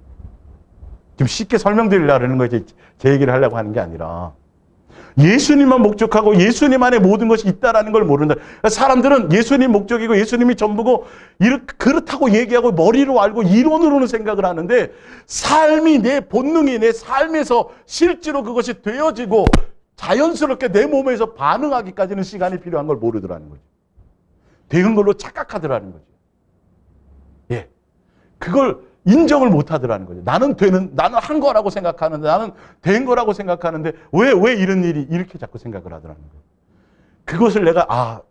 좀 쉽게 설명드리려는 거지 제 얘기를 하려고 하는 게 아니라 예수님만 목적하고 예수님 안에 모든 것이 있다라는 걸 모른다. 사람들은 예수님 목적이고 예수님이 전부고 그렇다고 얘기하고 머리로 알고 이론으로는 생각을 하는데 삶이 내 본능이 내 삶에서 실제로 그것이 되어지고 자연스럽게 내 몸에서 반응하기까지는 시간이 필요한 걸 모르더라는 거죠. 되는 걸로 착각하더라는 거죠. 예, 그걸 인정을 못 하더라는 거죠. 나는 한 거라고 생각하는데, 나는 된 거라고 생각하는데, 왜 이런 일이 이렇게 자꾸 생각을 하더라는 거예요. 그것을 내가,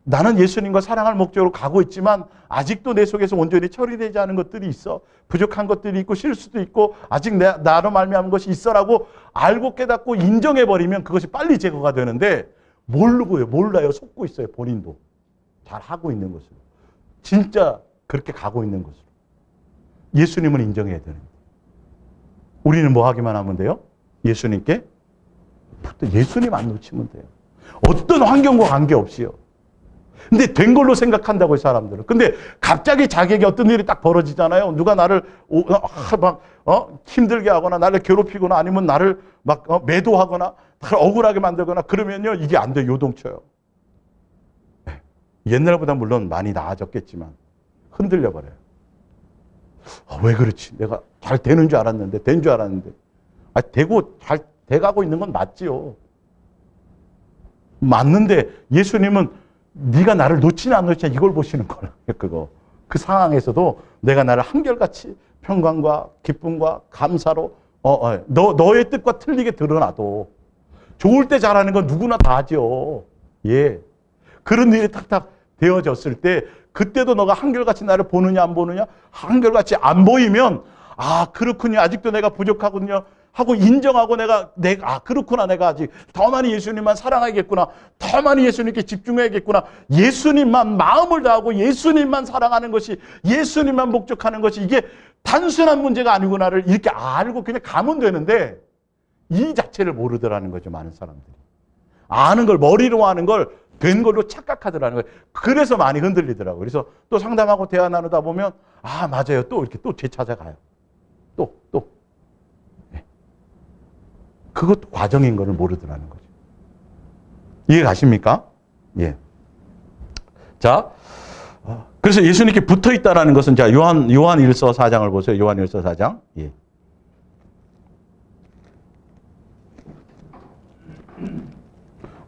나는 예수님과 사랑할 목적으로 가고 있지만, 아직도 내 속에서 온전히 처리되지 않은 것들이 있어. 부족한 것들이 있고, 실수도 있고, 아직 나로 말미암은 것이 있어라고 알고 깨닫고 인정해버리면 그것이 빨리 제거가 되는데, 몰라요. 속고 있어요. 본인도. 잘 하고 있는 것으로. 진짜 그렇게 가고 있는 것으로. 예수님은 인정해야 되는 거예요. 우리는 뭐 하기만 하면 돼요? 예수님께 예수님 안 놓치면 돼요. 어떤 환경과 관계없이요. 근데 된 걸로 생각한다고요, 사람들은. 근데 갑자기 자기에게 어떤 일이 딱 벌어지잖아요. 누가 나를 힘들게 하거나 나를 괴롭히거나 아니면 나를 막 매도하거나 나를 억울하게 만들거나 그러면요, 이게 안 돼요. 요동쳐요. 옛날보다 물론 많이 나아졌겠지만 흔들려 버려요. 왜 그렇지? 내가 잘 되는 줄 알았는데, 된 줄 알았는데. 되고 잘 돼가고 있는 건 맞지요. 맞는데 예수님은 네가 나를 놓치냐 안 놓치냐 이걸 보시는 거예요. 그거. 그 상황에서도 내가 나를 한결같이 평강과 기쁨과 감사로 너의 뜻과 틀리게 드러나도 좋을 때 잘하는 건 누구나 다 하죠. 예. 그런 일이 탁탁 되어졌을 때 그때도 너가 한결같이 나를 보느냐 안 보느냐, 한결같이 안 보이면 그렇군요. 아직도 내가 부족하군요 하고 인정하고 내가 그렇구나. 내가 아직 더 많이 예수님만 사랑하겠구나. 더 많이 예수님께 집중해야겠구나. 예수님만 마음을 다하고 예수님만 사랑하는 것이, 예수님만 목적하는 것이 이게 단순한 문제가 아니구나를 이렇게 알고 그냥 가면 되는데 이 자체를 모르더라는 거죠. 많은 사람들이. 아는 걸, 머리로 아는 걸 된 걸로 착각하더라는 거예요. 그래서 많이 흔들리더라고요. 그래서 또 상담하고 대화 나누다 보면 맞아요. 또 이렇게 또 되찾아가요. 또. 그것도 과정인 것을 모르더라는 거죠. 이해 가십니까? 예. 자, 그래서 예수님께 붙어 있다라는 것은 자 요한일서 4장을 보세요. 요한일서 4장. 예.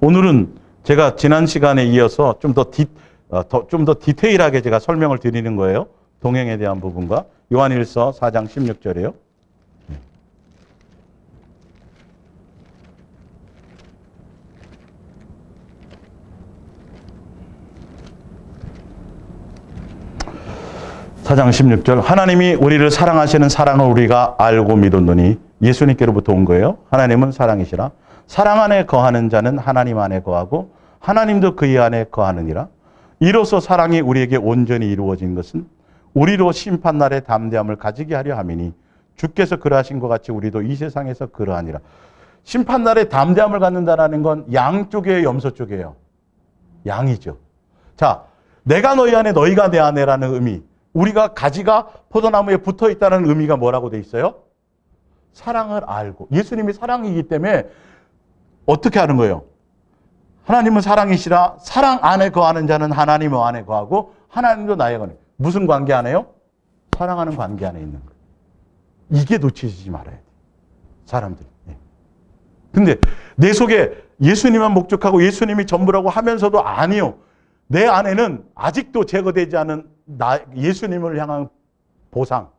오늘은 제가 지난 시간에 이어서 좀 더 디테일하게 제가 설명을 드리는 거예요. 동행에 대한 부분과 요한일서 4장 16절이에요. 사장 16절 하나님이 우리를 사랑하시는 사랑을 우리가 알고 믿었노니 예수님께로부터 온 거예요. 하나님은 사랑이시라. 사랑 안에 거하는 자는 하나님 안에 거하고 하나님도 그의 안에 거하느니라. 이로써 사랑이 우리에게 온전히 이루어진 것은 우리로 심판날에 담대함을 가지게 하려 함이니 주께서 그러하신 것 같이 우리도 이 세상에서 그러하니라. 심판날에 담대함을 갖는다는 건 양쪽의 염소 쪽이에요. 양이죠. 자, 내가 너희 안에 너희가 내 안에라는 의미. 우리가 가지가 포도나무에 붙어 있다는 의미가 뭐라고 돼 있어요? 사랑을 알고. 예수님이 사랑이기 때문에 어떻게 하는 거예요? 하나님은 사랑이시라. 사랑 안에 거하는 자는 하나님 안에 거하고 하나님도 나에 거하는. 무슨 관계 안에요? 사랑하는 관계 안에 있는 거예요. 이게 놓치지 말아야 돼요. 사람들이. 근데 내 속에 예수님만 목적하고 예수님이 전부라고 하면서도 아니요. 내 안에는 아직도 제거되지 않은 예수님을 향한 보상,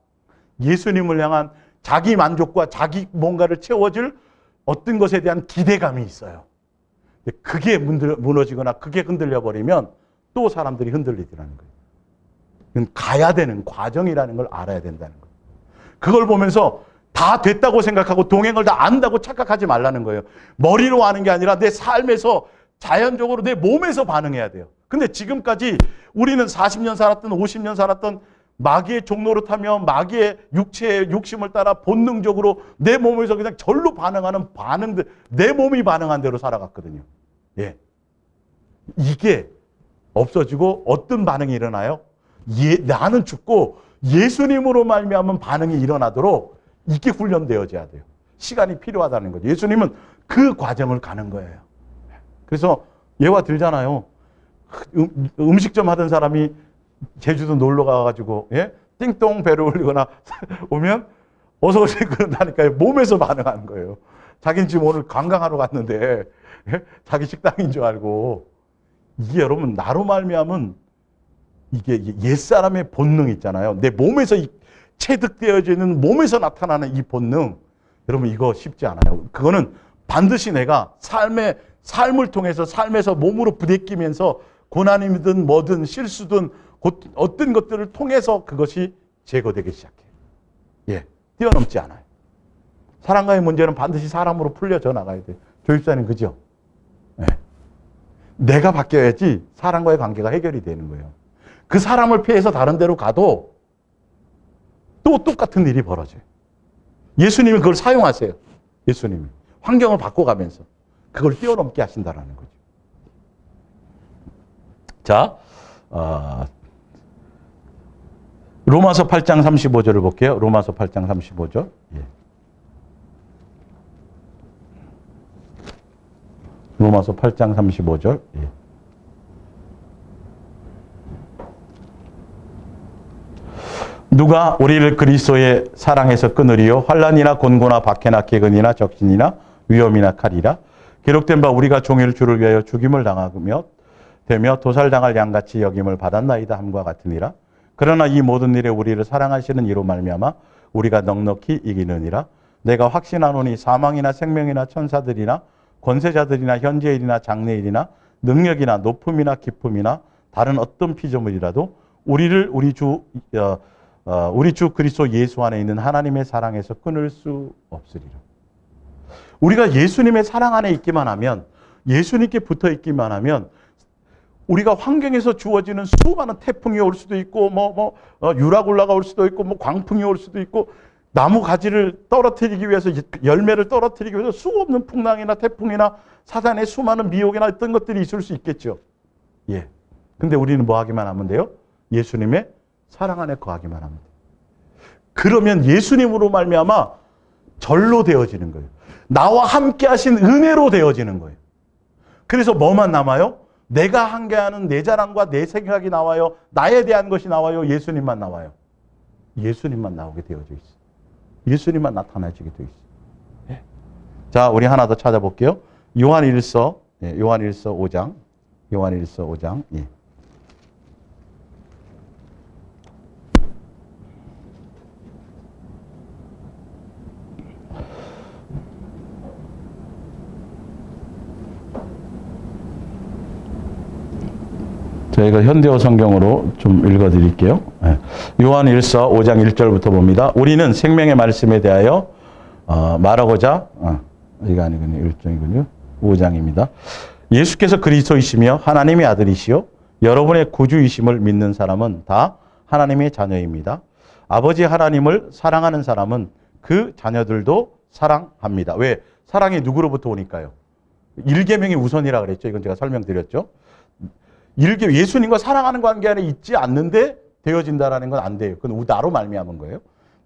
예수님을 향한 자기 만족과 자기 뭔가를 채워줄 어떤 것에 대한 기대감이 있어요. 그게 무너지거나 그게 흔들려 버리면 또 사람들이 흔들리더라는 거예요. 이건 가야 되는 과정이라는 걸 알아야 된다는 거예요. 그걸 보면서 다 됐다고 생각하고 동행을 다 안다고 착각하지 말라는 거예요. 머리로 아는 게 아니라 내 삶에서 자연적으로 내 몸에서 반응해야 돼요. 근데 지금까지 우리는 40년 살았던 50년 살았던 마귀의 종로로 타며 마귀의 육체의 욕심을 따라 본능적으로 내 몸에서 그냥 절로 반응하는 반응들, 내 몸이 반응한 대로 살아갔거든요. 예. 이게 없어지고 어떤 반응이 일어나요? 나는 죽고 예수님으로 말미암은 반응이 일어나도록 이게 훈련되어져야 돼요. 시간이 필요하다는 거죠. 예수님은 그 과정을 가는 거예요. 그래서 예화 들잖아요. 음식점 하던 사람이 제주도 놀러 가가지고 띵동 배를 올리거나 오면 어서 오세요 그런다니까요. 몸에서 반응하는 거예요. 자기는 지금 오늘 관광하러 갔는데 자기 식당인 줄 알고. 이게 여러분 나로 말미암은 이게 옛사람의 본능 있잖아요. 내 몸에서 체득되어져 있는 몸에서 나타나는 이 본능. 여러분 이거 쉽지 않아요. 그거는 반드시 내가 삶을 통해서 삶에서 몸으로 부대끼면서 고난이든 뭐든 실수든 어떤 것들을 통해서 그것이 제거되기 시작해요. 예, 뛰어넘지 않아요. 사람과의 문제는 반드시 사람으로 풀려져 나가야 돼요. 조집사님 그죠? 예. 내가 바뀌어야지 사람과의 관계가 해결이 되는 거예요. 그 사람을 피해서 다른 데로 가도 또 똑같은 일이 벌어져요. 예수님이 그걸 사용하세요. 예수님이. 환경을 바꿔가면서 그걸 뛰어넘게 하신다는 거죠. 자, 로마서 8장 35절을 볼게요. 로마서 8장 35절. 예. 로마서 8장 35절. 예. 누가 우리를 그리스도의 사랑에서 끊으리요? 환난이나 곤고나 박해나 개근이나 적신이나 위험이나 칼이라. 기록된 바 우리가 종일 주를 위하여 죽임을 당하며 되며 도살당할 양같이 여김을 받았나이다 함과 같으니라. 그러나 이 모든 일에 우리를 사랑하시는 이로 말미암아 우리가 넉넉히 이기느니라. 내가 확신하노니 사망이나 생명이나 천사들이나 권세자들이나 현재일이나 장래일이나 능력이나 높음이나 깊음이나 다른 어떤 피조물이라도 우리를 우리 주 그리스도 예수 안에 있는 하나님의 사랑에서 끊을 수 없으리라. 우리가 예수님의 사랑 안에 있기만 하면, 예수님께 붙어 있기만 하면 우리가 환경에서 주어지는 수많은 태풍이 올 수도 있고 유라굴라가 올 수도 있고 광풍이 올 수도 있고 나무 가지를 떨어뜨리기 위해서, 열매를 떨어뜨리기 위해서 수없는 풍랑이나 태풍이나 사단의 수많은 미혹이나 어떤 것들이 있을 수 있겠죠. 예. 근데 우리는 뭐 하기만 하면 돼요? 예수님의 사랑 안에 거하기만 하면 돼요. 그러면 예수님으로 말미암아 절로 되어지는 거예요. 나와 함께 하신 은혜로 되어지는 거예요. 그래서 뭐만 남아요? 내가 한계하는 내 자랑과 내 생각이 나와요. 나에 대한 것이 나와요. 예수님만 나와요. 예수님만 나오게 되어져 있어요. 예수님만 나타나지게 되어 있어요. 예. 자, 우리 하나 더 찾아볼게요. 요한일서 5장. 요한일서 5장. 예. 저희가 현대어 성경으로 좀 읽어드릴게요. 요한일서 5장 1절부터 봅니다. 우리는 생명의 말씀에 대하여 말하고자, 이거 아니군요. 1장이군요. 5장입니다. 예수께서 그리스도이시며 하나님의 아들이시요 여러분의 구주이심을 믿는 사람은 다 하나님의 자녀입니다. 아버지 하나님을 사랑하는 사람은 그 자녀들도 사랑합니다. 왜? 사랑이 누구로부터 오니까요? 1계명이 우선이라 그랬죠. 이건 제가 설명드렸죠. 예수님과 사랑하는 관계 안에 있지 않는데 되어진다라는 건 안 돼요. 그건 나로 말미암은 거예요.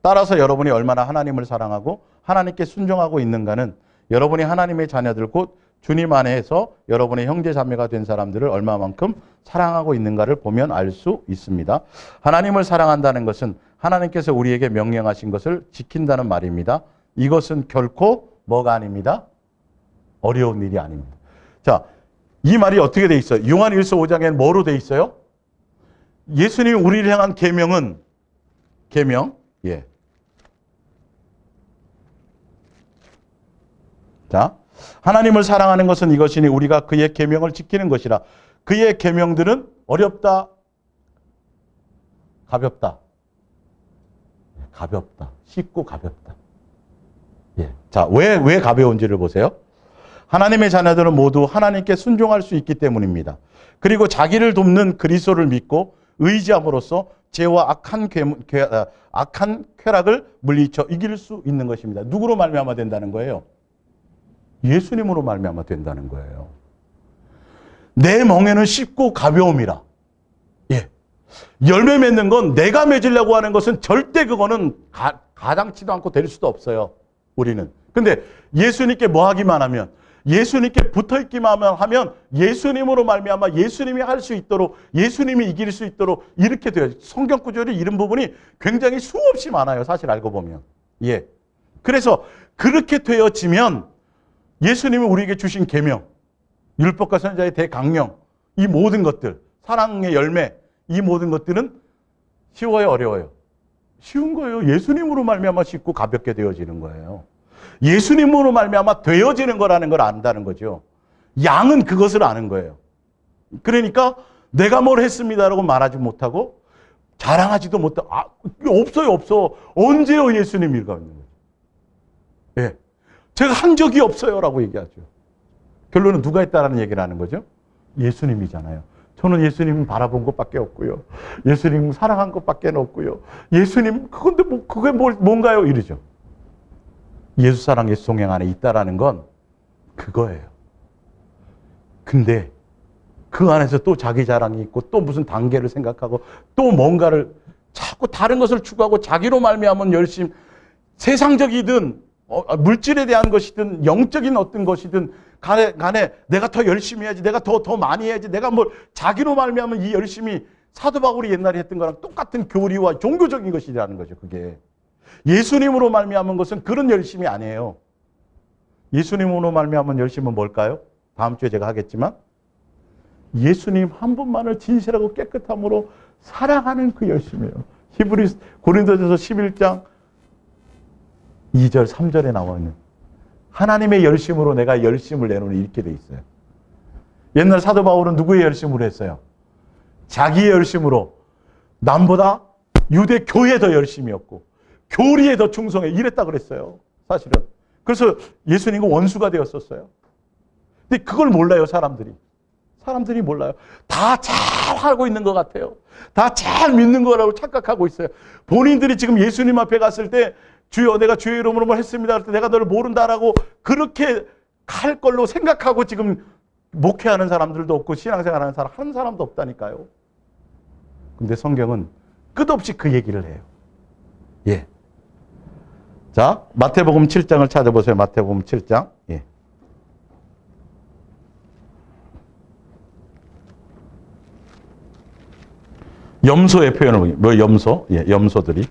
따라서 여러분이 얼마나 하나님을 사랑하고 하나님께 순종하고 있는가는 여러분이 하나님의 자녀들 곧 주님 안에서 여러분의 형제 자매가 된 사람들을 얼마만큼 사랑하고 있는가를 보면 알 수 있습니다. 하나님을 사랑한다는 것은 하나님께서 우리에게 명령하신 것을 지킨다는 말입니다. 이것은 결코 뭐가 아닙니다. 어려운 일이 아닙니다. 자, 이 말이 어떻게 돼 있어요? 요한일서 5장에는 뭐로 돼 있어요? 예수님이 우리를 향한 계명. 예. 자, 하나님을 사랑하는 것은 이것이니 우리가 그의 계명을 지키는 것이라. 그의 계명들은 어렵다, 가볍다. 쉽고 가볍다. 예. 자, 왜 가벼운지를 보세요. 하나님의 자녀들은 모두 하나님께 순종할 수 있기 때문입니다. 그리고 자기를 돕는 그리스도를 믿고 의지함으로써 죄와 악한 쾌락을 물리쳐 이길 수 있는 것입니다. 누구로 말미암아 된다는 거예요? 예수님으로 말미암아 된다는 거예요. 내 멍에는 쉽고 가벼움이라. 예. 열매 맺는 건 내가 맺으려고 하는 것은 절대 그거는 가당치도 않고 될 수도 없어요. 우리는. 근데 예수님께 뭐 하기만 하면, 예수님께 붙어있기만 하면 예수님으로 말미암아 예수님이 할 수 있도록, 예수님이 이길 수 있도록 이렇게 돼요. 성경 구절이 이런 부분이 굉장히 수없이 많아요. 사실 알고 보면. 예. 그래서 그렇게 되어지면 예수님이 우리에게 주신 계명, 율법과 선지자의 대강령, 이 모든 것들, 사랑의 열매, 이 모든 것들은 쉬워요, 어려워요? 쉬운 거예요. 예수님으로 말미암아 쉽고 가볍게 되어지는 거예요. 예수님으로 말미암아 되어지는 거라는 걸 안다는 거죠. 양은 그것을 아는 거예요. 그러니까 내가 뭘 했습니다라고 말하지 못하고 자랑하지도 못하고 없어. 언제요 예수님이라고 하는 거죠. 예, 제가 한 적이 없어요라고 얘기하죠. 결론은 누가 했다라는 얘기를 하는 거죠? 예수님이잖아요. 저는 예수님 바라본 것밖에 없고요. 예수님 사랑한 것밖에 없고요. 예수님 그건데 그게 뭔가요? 이러죠. 예수 사랑, 예수 동행 안에 있다라는 건 그거예요. 근데 그 안에서 또 자기 자랑이 있고 또 무슨 단계를 생각하고 또 뭔가를 자꾸 다른 것을 추구하고 자기로 말미암은 열심, 세상적이든 물질에 대한 것이든 영적인 어떤 것이든 간에 내가 더 열심히 해야지, 내가 더 많이 해야지, 내가 뭘 자기로 말미암은 이 열심이 사도 바울이 옛날에 했던 거랑 똑같은 교리와 종교적인 것이라는 거죠. 그게 예수님으로 말미암은 것은 그런 열심이 아니에요. 예수님으로 말미암은 열심은 뭘까요? 다음 주에 제가 하겠지만 예수님 한 분만을 진실하고 깨끗함으로 사랑하는 그 열심이에요. 고린도전서 11장 2절 3절에 나와 있는 하나님의 열심으로 내가 열심을 내놓으니 이렇게 돼 있어요. 옛날 사도 바울은 누구의 열심으로 했어요? 자기의 열심으로. 남보다 유대 교회에 더 열심이었고 교리에 더 충성해 이랬다 그랬어요. 사실은. 그래서 예수님과 원수가 되었었어요. 근데 그걸 몰라요, 사람들이. 사람들이 몰라요. 다 잘 하고 있는 것 같아요. 다 잘 믿는 거라고 착각하고 있어요. 본인들이 지금 예수님 앞에 갔을 때 주여 내가 주의 이름으로 뭘 했습니다. 그럴 때 내가 너를 모른다라고 그렇게 할 걸로 생각하고 지금 목회하는 사람들도 없고 신앙생활하는 사람 한 사람도 없다니까요. 근데 성경은 끝없이 그 얘기를 해요. 예. 자, 마태복음 7장을 찾아보세요. 마태복음 7장. 예. 염소의 표현을 보기. 뭐 염소? 예, 염소들이.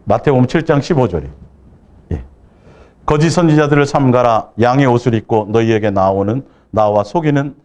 마태복음 7장 15절이. 예. 거짓 선지자들을 삼가라. 양의 옷을 입고 너희에게 나와 속에는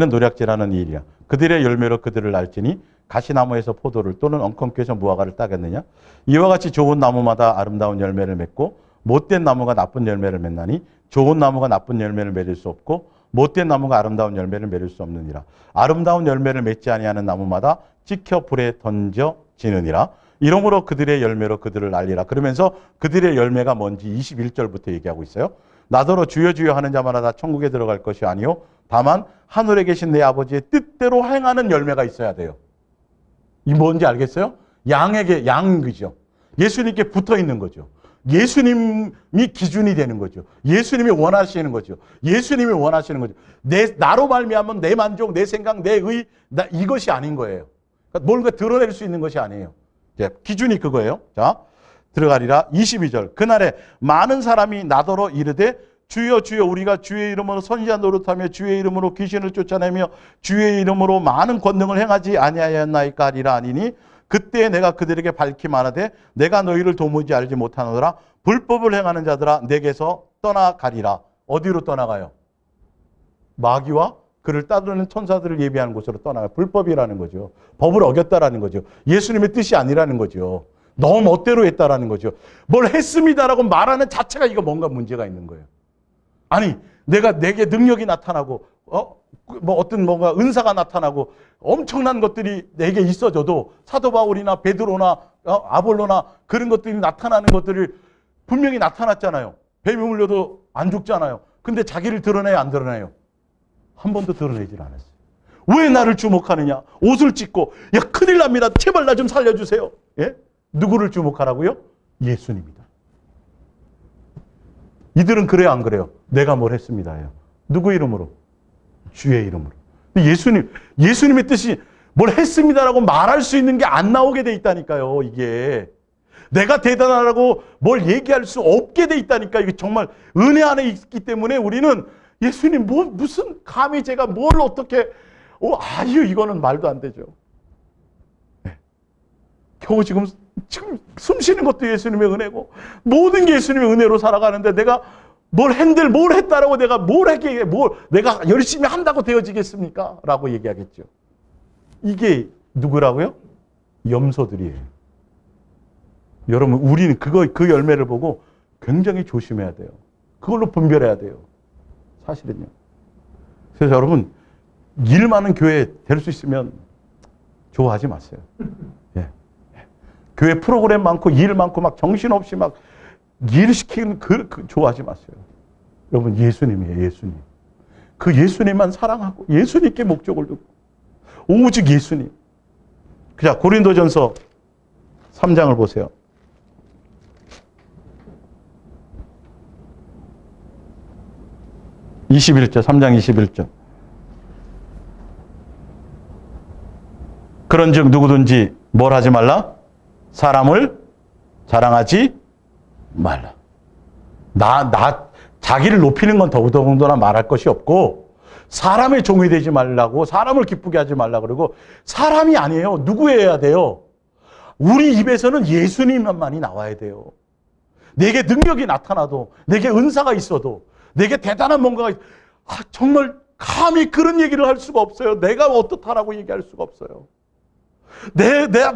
노략질하는 일이야. 그들의 열매로 그들을 알지니 가시나무에서 포도를 또는 엉겅퀴에서 무화과를 따겠느냐. 이와 같이 좋은 나무마다 아름다운 열매를 맺고 못된 나무가 나쁜 열매를 맺나니 좋은 나무가 나쁜 열매를 맺을 수 없고 못된 나무가 아름다운 열매를 맺을 수 없느니라. 아름다운 열매를 맺지 아니하는 나무마다 찍혀 불에 던져지느니라. 이러므로 그들의 열매로 그들을 알리라. 그러면서 그들의 열매가 뭔지 21절부터 얘기하고 있어요. 나더러 주여 주여 하는 자마다 다 천국에 들어갈 것이 아니요 다만 하늘에 계신 내 아버지의 뜻대로 행하는 열매가 있어야 돼요. 이 뭔지 알겠어요? 양이죠. 예수님께 붙어 있는 거죠. 예수님이 기준이 되는 거죠. 예수님이 원하시는 거죠. 예수님이 원하시는 거죠. 나로 말미암은 내 만족, 내 생각, 내 의, 이것이 아닌 거예요. 그러니까 뭔가 드러낼 수 있는 것이 아니에요. 기준이 그거예요. 자, 들어가리라. 22절. 그날에 많은 사람이 나더러 이르되 주여 주여 우리가 주의 이름으로 선지자 노릇하며 주의 이름으로 귀신을 쫓아내며 주의 이름으로 많은 권능을 행하지 아니하였나이까 하리라 하니니 그때 내가 그들에게 밝히 말하되 내가 너희를 도무지 알지 못하노라. 불법을 행하는 자들아 내게서 떠나가리라. 어디로 떠나가요? 마귀와 그를 따르는 천사들을 예비하는 곳으로 떠나가요. 불법이라는 거죠. 법을 어겼다라는 거죠. 예수님의 뜻이 아니라는 거죠. 너 멋대로 했다라는 거죠. 뭘 했습니다라고 말하는 자체가 이거 뭔가 문제가 있는 거예요. 아니 내게 능력이 나타나고 뭔가 은사가 나타나고 엄청난 것들이 내게 있어져도 사도 바울이나 베드로나 아볼로나 그런 것들이 나타나는 것들을 분명히 나타났잖아요. 뱀이 물려도 안 죽잖아요. 근데 자기를 드러내야 안 드러내요? 한 번도 드러내질 않았어요. 왜 나를 주목하느냐? 옷을 찢고 야 큰일 납니다. 제발 나 좀 살려주세요. 예? 누구를 주목하라고요? 예수님이다. 이들은 그래요 안 그래요? 내가 뭘 했습니다예요. 누구 이름으로? 주의 이름으로. 근데 예수님의 뜻이 뭘 했습니다라고 말할 수 있는 게 안 나오게 돼 있다니까요. 이게 내가 대단하다고 뭘 얘기할 수 없게 돼 있다니까. 이게 정말 은혜 안에 있기 때문에 우리는 예수님 무슨 감히 제가 뭘 어떻게 이거는 말도 안 되죠. 네. 겨우 지금 숨 쉬는 것도 예수님의 은혜고 모든 게 예수님의 은혜로 살아가는데 내가 뭘 했다라고 내가 내가 열심히 한다고 되어지겠습니까? 라고 얘기하겠죠. 이게 누구라고요? 염소들이에요. 여러분, 우리는 그 열매를 보고 굉장히 조심해야 돼요. 그걸로 분별해야 돼요. 사실은요. 그래서 여러분, 일 많은 교회 될 수 있으면 좋아하지 마세요. 예. 교회 프로그램 많고 일 많고 막 정신없이 막 일 시키는 좋아하지 마세요. 여러분, 예수님이에요, 예수님. 그 예수님만 사랑하고 예수님께 목적을 두고 오직 예수님. 자, 고린도전서 3장을 보세요. 21절, 3장 21절. 그런즉 누구든지 뭘 하지 말라? 사람을 자랑하지 말라. 자기를 높이는 건 더더군다나 말할 것이 없고, 사람의 종이 되지 말라고, 사람을 기쁘게 하지 말라 그러고, 사람이 아니에요. 누구여야 돼요? 우리 입에서는 예수님만이 나와야 돼요. 내게 능력이 나타나도, 내게 은사가 있어도, 내게 대단한 뭔가가 정말 감히 그런 얘기를 할 수가 없어요. 내가 어떻다라고 얘기할 수가 없어요. 내가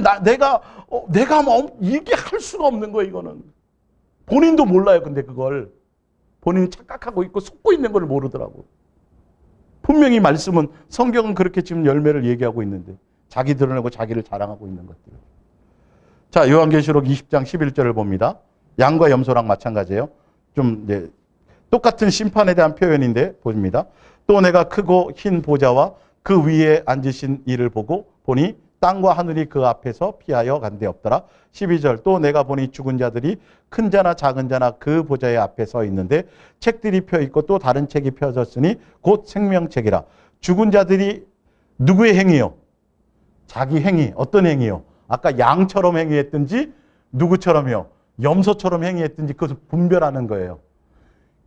뭐 얘기할 수가 없는 거예요, 이거는. 본인도 몰라요, 근데 그걸. 본인이 착각하고 있고 속고 있는 걸 모르더라고. 분명히 말씀은, 성경은 그렇게 지금 열매를 얘기하고 있는데, 자기 드러내고 자기를 자랑하고 있는 것들. 자, 요한계시록 20장 11절을 봅니다. 양과 염소랑 마찬가지예요. 좀 이제 똑같은 심판에 대한 표현인데 봅니다. 또 내가 크고 흰 보좌와 그 위에 앉으신 이를 보고 보니 땅과 하늘이 그 앞에서 피하여 간 데 없더라. 12절 또 내가 보니 죽은 자들이 큰 자나 작은 자나 그 보좌의 앞에 서 있는데 책들이 펴 있고 또 다른 책이 펴졌으니 곧 생명책이라. 죽은 자들이 누구의 행위요? 자기 행위. 어떤 행위요? 아까 양처럼 행위했든지 누구처럼요? 염소처럼 행위했든지 그것을 분별하는 거예요.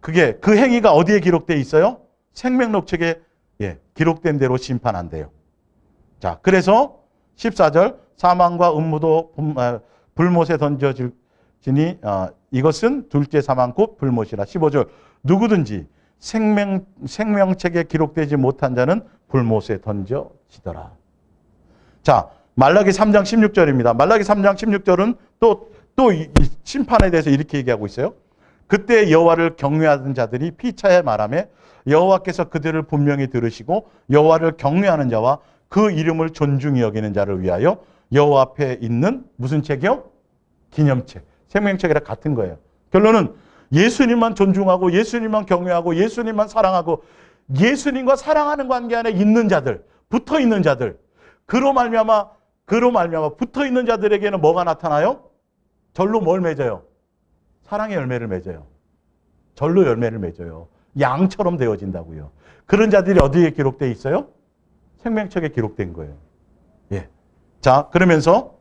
그게 그 행위가 어디에 기록되어 있어요? 생명록 책에 기록된 대로 심판한대요. 자, 그래서 14절 사망과 음무도 불못에 던져지니 이것은 둘째 사망 곧 불못이라. 15절 누구든지 생명책에 기록되지 못한 자는 불못에 던져지더라. 자, 말라기 3장 16절입니다. 말라기 3장 16절은 또 이 심판에 대해서 이렇게 얘기하고 있어요. 그때 여호와를 경외하던 자들이 피차에 말하며 여호와께서 그들을 분명히 들으시고 여호와를 경외하는 자와 그 이름을 존중히 여기는 자를 위하여 여호와 앞에 있는 무슨 책이요? 기념책. 생명책이랑 같은 거예요. 결론은 예수님만 존중하고 예수님만 경외하고 예수님만 사랑하고 예수님과 사랑하는 관계 안에 있는 자들, 붙어 있는 자들, 그로 말미암아 붙어 있는 자들에게는 뭐가 나타나요? 절로 뭘 맺어요? 사랑의 열매를 맺어요. 절로 열매를 맺어요. 양처럼 되어진다고요. 그런 자들이 어디에 기록되어 있어요? 생명책에 기록된 거예요. 예. 자, 그러면서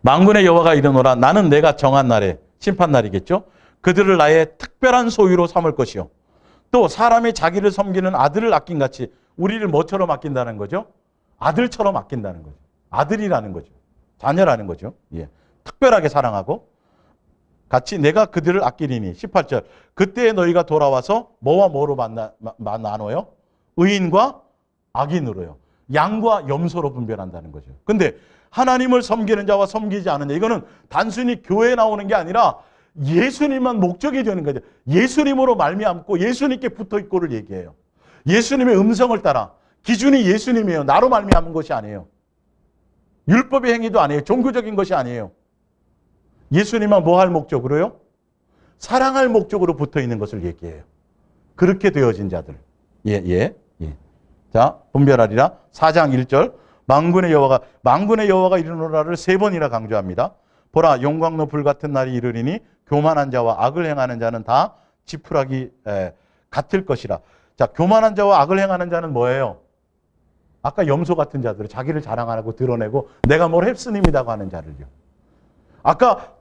만군의 여호와가 이르노라 나는 내가 정한 날에 심판 날이겠죠. 그들을 나의 특별한 소유로 삼을 것이요. 또 사람이 자기를 섬기는 아들을 아낀 같이 우리를 뭐처럼 아낀다는 거죠? 아들처럼 아낀다는 거죠. 아들이라는 거죠. 자녀라는 거죠. 예. 특별하게 사랑하고 같이 내가 그들을 아끼리니. 18절 그때 너희가 돌아와서 뭐와 뭐로 나눠요? 의인과 악인으로요. 양과 염소로 분별한다는 거죠. 근데 하나님을 섬기는 자와 섬기지 않는 자, 이거는 단순히 교회에 나오는 게 아니라 예수님만 목적이 되는 거죠. 예수님으로 말미암고 예수님께 붙어있고를 얘기해요. 예수님의 음성을 따라. 기준이 예수님이에요. 나로 말미암은 것이 아니에요. 율법의 행위도 아니에요. 종교적인 것이 아니에요. 예수님만 뭐 할 목적으로요? 사랑할 목적으로 붙어있는 것을 얘기해요. 그렇게 되어진 자들. 예. 자, 분별하리라. 4장 1절 만군의 여호와가 이르노라를 3번이나 강조합니다. 보라 영광로 불같은 날이 이르리니 교만한 자와 악을 행하는 자는 다 지푸라기 같을 것이라. 자, 교만한 자와 악을 행하는 자는 뭐예요? 아까 염소 같은 자들, 자기를 자랑하고 드러내고 내가 뭘 했으님이라고 하는 자를요. 아까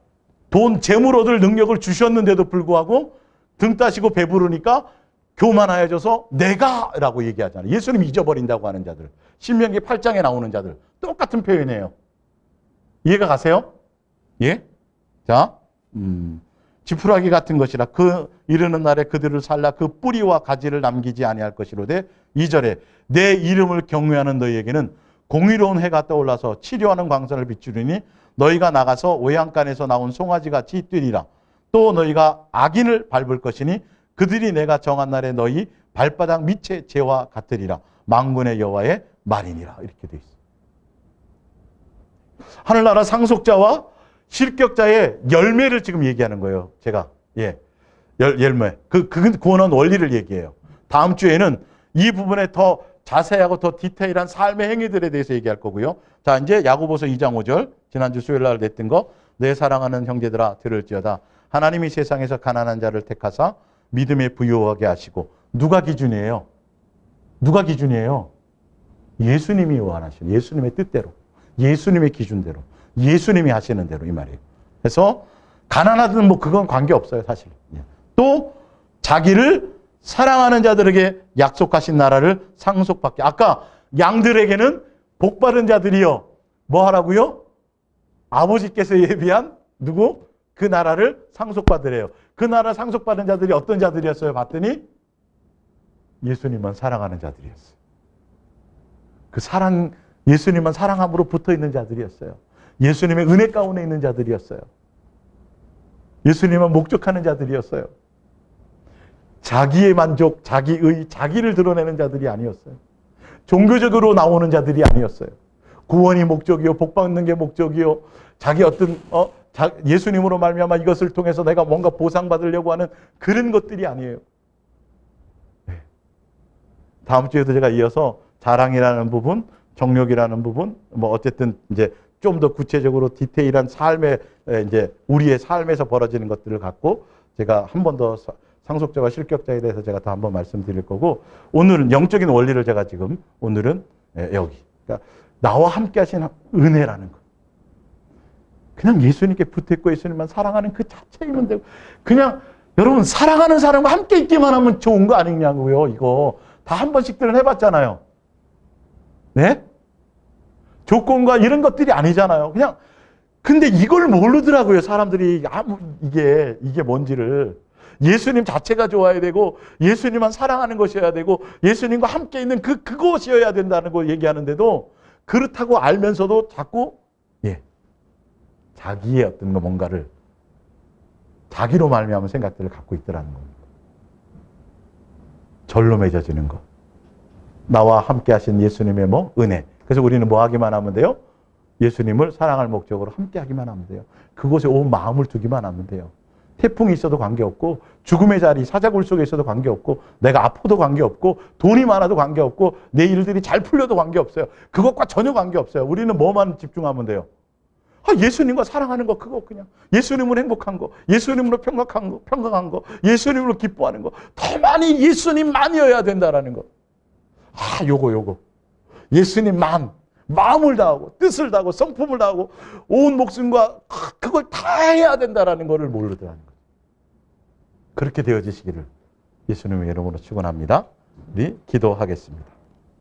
돈, 재물 얻을 능력을 주셨는데도 불구하고 등 따시고 배부르니까 교만하여져서 내가라고 얘기하잖아요. 예수님 잊어버린다고 하는 자들. 신명기 8장에 나오는 자들. 똑같은 표현이에요. 이해가 가세요? 예? 자, 지푸라기 같은 것이라 그 이르는 날에 그들을 살라 그 뿌리와 가지를 남기지 아니할 것이로되 2절에 내 이름을 경외하는 너희에게는 공의로운 해가 떠올라서 치료하는 광선을 비추리니 너희가 나가서 외양간에서 나온 송아지같이 뛰리라. 또 너희가 악인을 밟을 것이니 그들이 내가 정한 날에 너희 발바닥 밑의 재와 같으리라. 만군의 여호와의 말이니라. 이렇게 돼 있어요. 하늘나라 상속자와 실격자의 열매를 지금 얘기하는 거예요. 제가. 예. 열매. 그 구원한 원리를 얘기해요. 다음 주에는 이 부분에 더 자세하고 더 디테일한 삶의 행위들에 대해서 얘기할 거고요. 자, 이제 야고보서 2장 5절. 지난주 수요일 날 냈던 거. 내 사랑하는 형제들아 들을지어다. 하나님이 세상에서 가난한 자를 택하사 믿음에 부유하게 하시고. 누가 기준이에요? 누가 기준이에요? 예수님이 원하시는, 예수님의 뜻대로, 예수님의 기준대로, 예수님이 하시는 대로 이 말이에요. 그래서 가난하든 뭐 그건 관계없어요, 사실. 또 자기를 사랑하는 자들에게 약속하신 나라를 상속받게. 아까 양들에게는 복받은 자들이요. 뭐 하라고요? 아버지께서 예비한 누구? 그 나라를 상속받으래요. 그 나라 상속받은 자들이 어떤 자들이었어요? 봤더니 예수님만 사랑하는 자들이었어요. 그 사랑, 예수님만 사랑함으로 붙어 있는 자들이었어요. 예수님의 은혜 가운데 있는 자들이었어요. 예수님만 목적하는 자들이었어요. 자기의 만족, 자기의, 자기를 드러내는 자들이 아니었어요. 종교적으로 나오는 자들이 아니었어요. 구원이 목적이요, 복받는 게 목적이요, 자기 어떤 예수님으로 말미암아 이것을 통해서 내가 뭔가 보상받으려고 하는 그런 것들이 아니에요. 네. 다음 주에도 제가 이어서 자랑이라는 부분, 정욕이라는 부분, 뭐 어쨌든 이제 좀 더 구체적으로 디테일한 삶의 이제 우리의 삶에서 벌어지는 것들을 갖고 제가 한 번 더 상속자와 실격자에 대해서 제가 더 한번 말씀드릴 거고, 오늘은 영적인 원리를 제가 지금 오늘은 여기, 그러니까 나와 함께 하신 은혜라는 것. 그냥 예수님께 붙어있고 예수님만 사랑하는 그 자체이면 되고, 그냥 여러분 사랑하는 사람과 함께 있기만 하면 좋은 거 아니냐고요. 이거 다 한 번씩들은 해봤잖아요. 네? 조건과 이런 것들이 아니잖아요. 그냥 근데 이걸 모르더라고요. 사람들이 이게 뭔지를. 예수님 자체가 좋아야 되고 예수님만 사랑하는 것이어야 되고 예수님과 함께 있는 그것이어야 된다는 걸 얘기하는데도 그렇다고 알면서도 자꾸 자기의 어떤 뭔가를 자기로 말미암은 생각들을 갖고 있더라는 겁니다. 절로 맺어지는 것. 나와 함께 하신 예수님의 은혜. 그래서 우리는 뭐 하기만 하면 돼요? 예수님을 사랑할 목적으로 함께 하기만 하면 돼요. 그곳에 온 마음을 두기만 하면 돼요. 태풍이 있어도 관계없고 죽음의 자리, 사자굴 속에 있어도 관계없고 내가 아파도 관계없고 돈이 많아도 관계없고 내 일들이 잘 풀려도 관계없어요. 그것과 전혀 관계없어요. 우리는 뭐만 집중하면 돼요? 예수님과 사랑하는 거, 그거 그냥. 예수님으로 행복한 거, 예수님으로 평강한 거, 예수님으로 기뻐하는 거. 더 많이 예수님만이어야 된다라는 거. 요거. 예수님만. 마음을 다하고, 뜻을 다하고, 성품을 다하고, 온 목숨과 그걸 다 해야 된다라는 것을 모르더라는 거죠. 그렇게 되어지시기를 예수님의 이름으로 축원합니다. 우리 기도하겠습니다.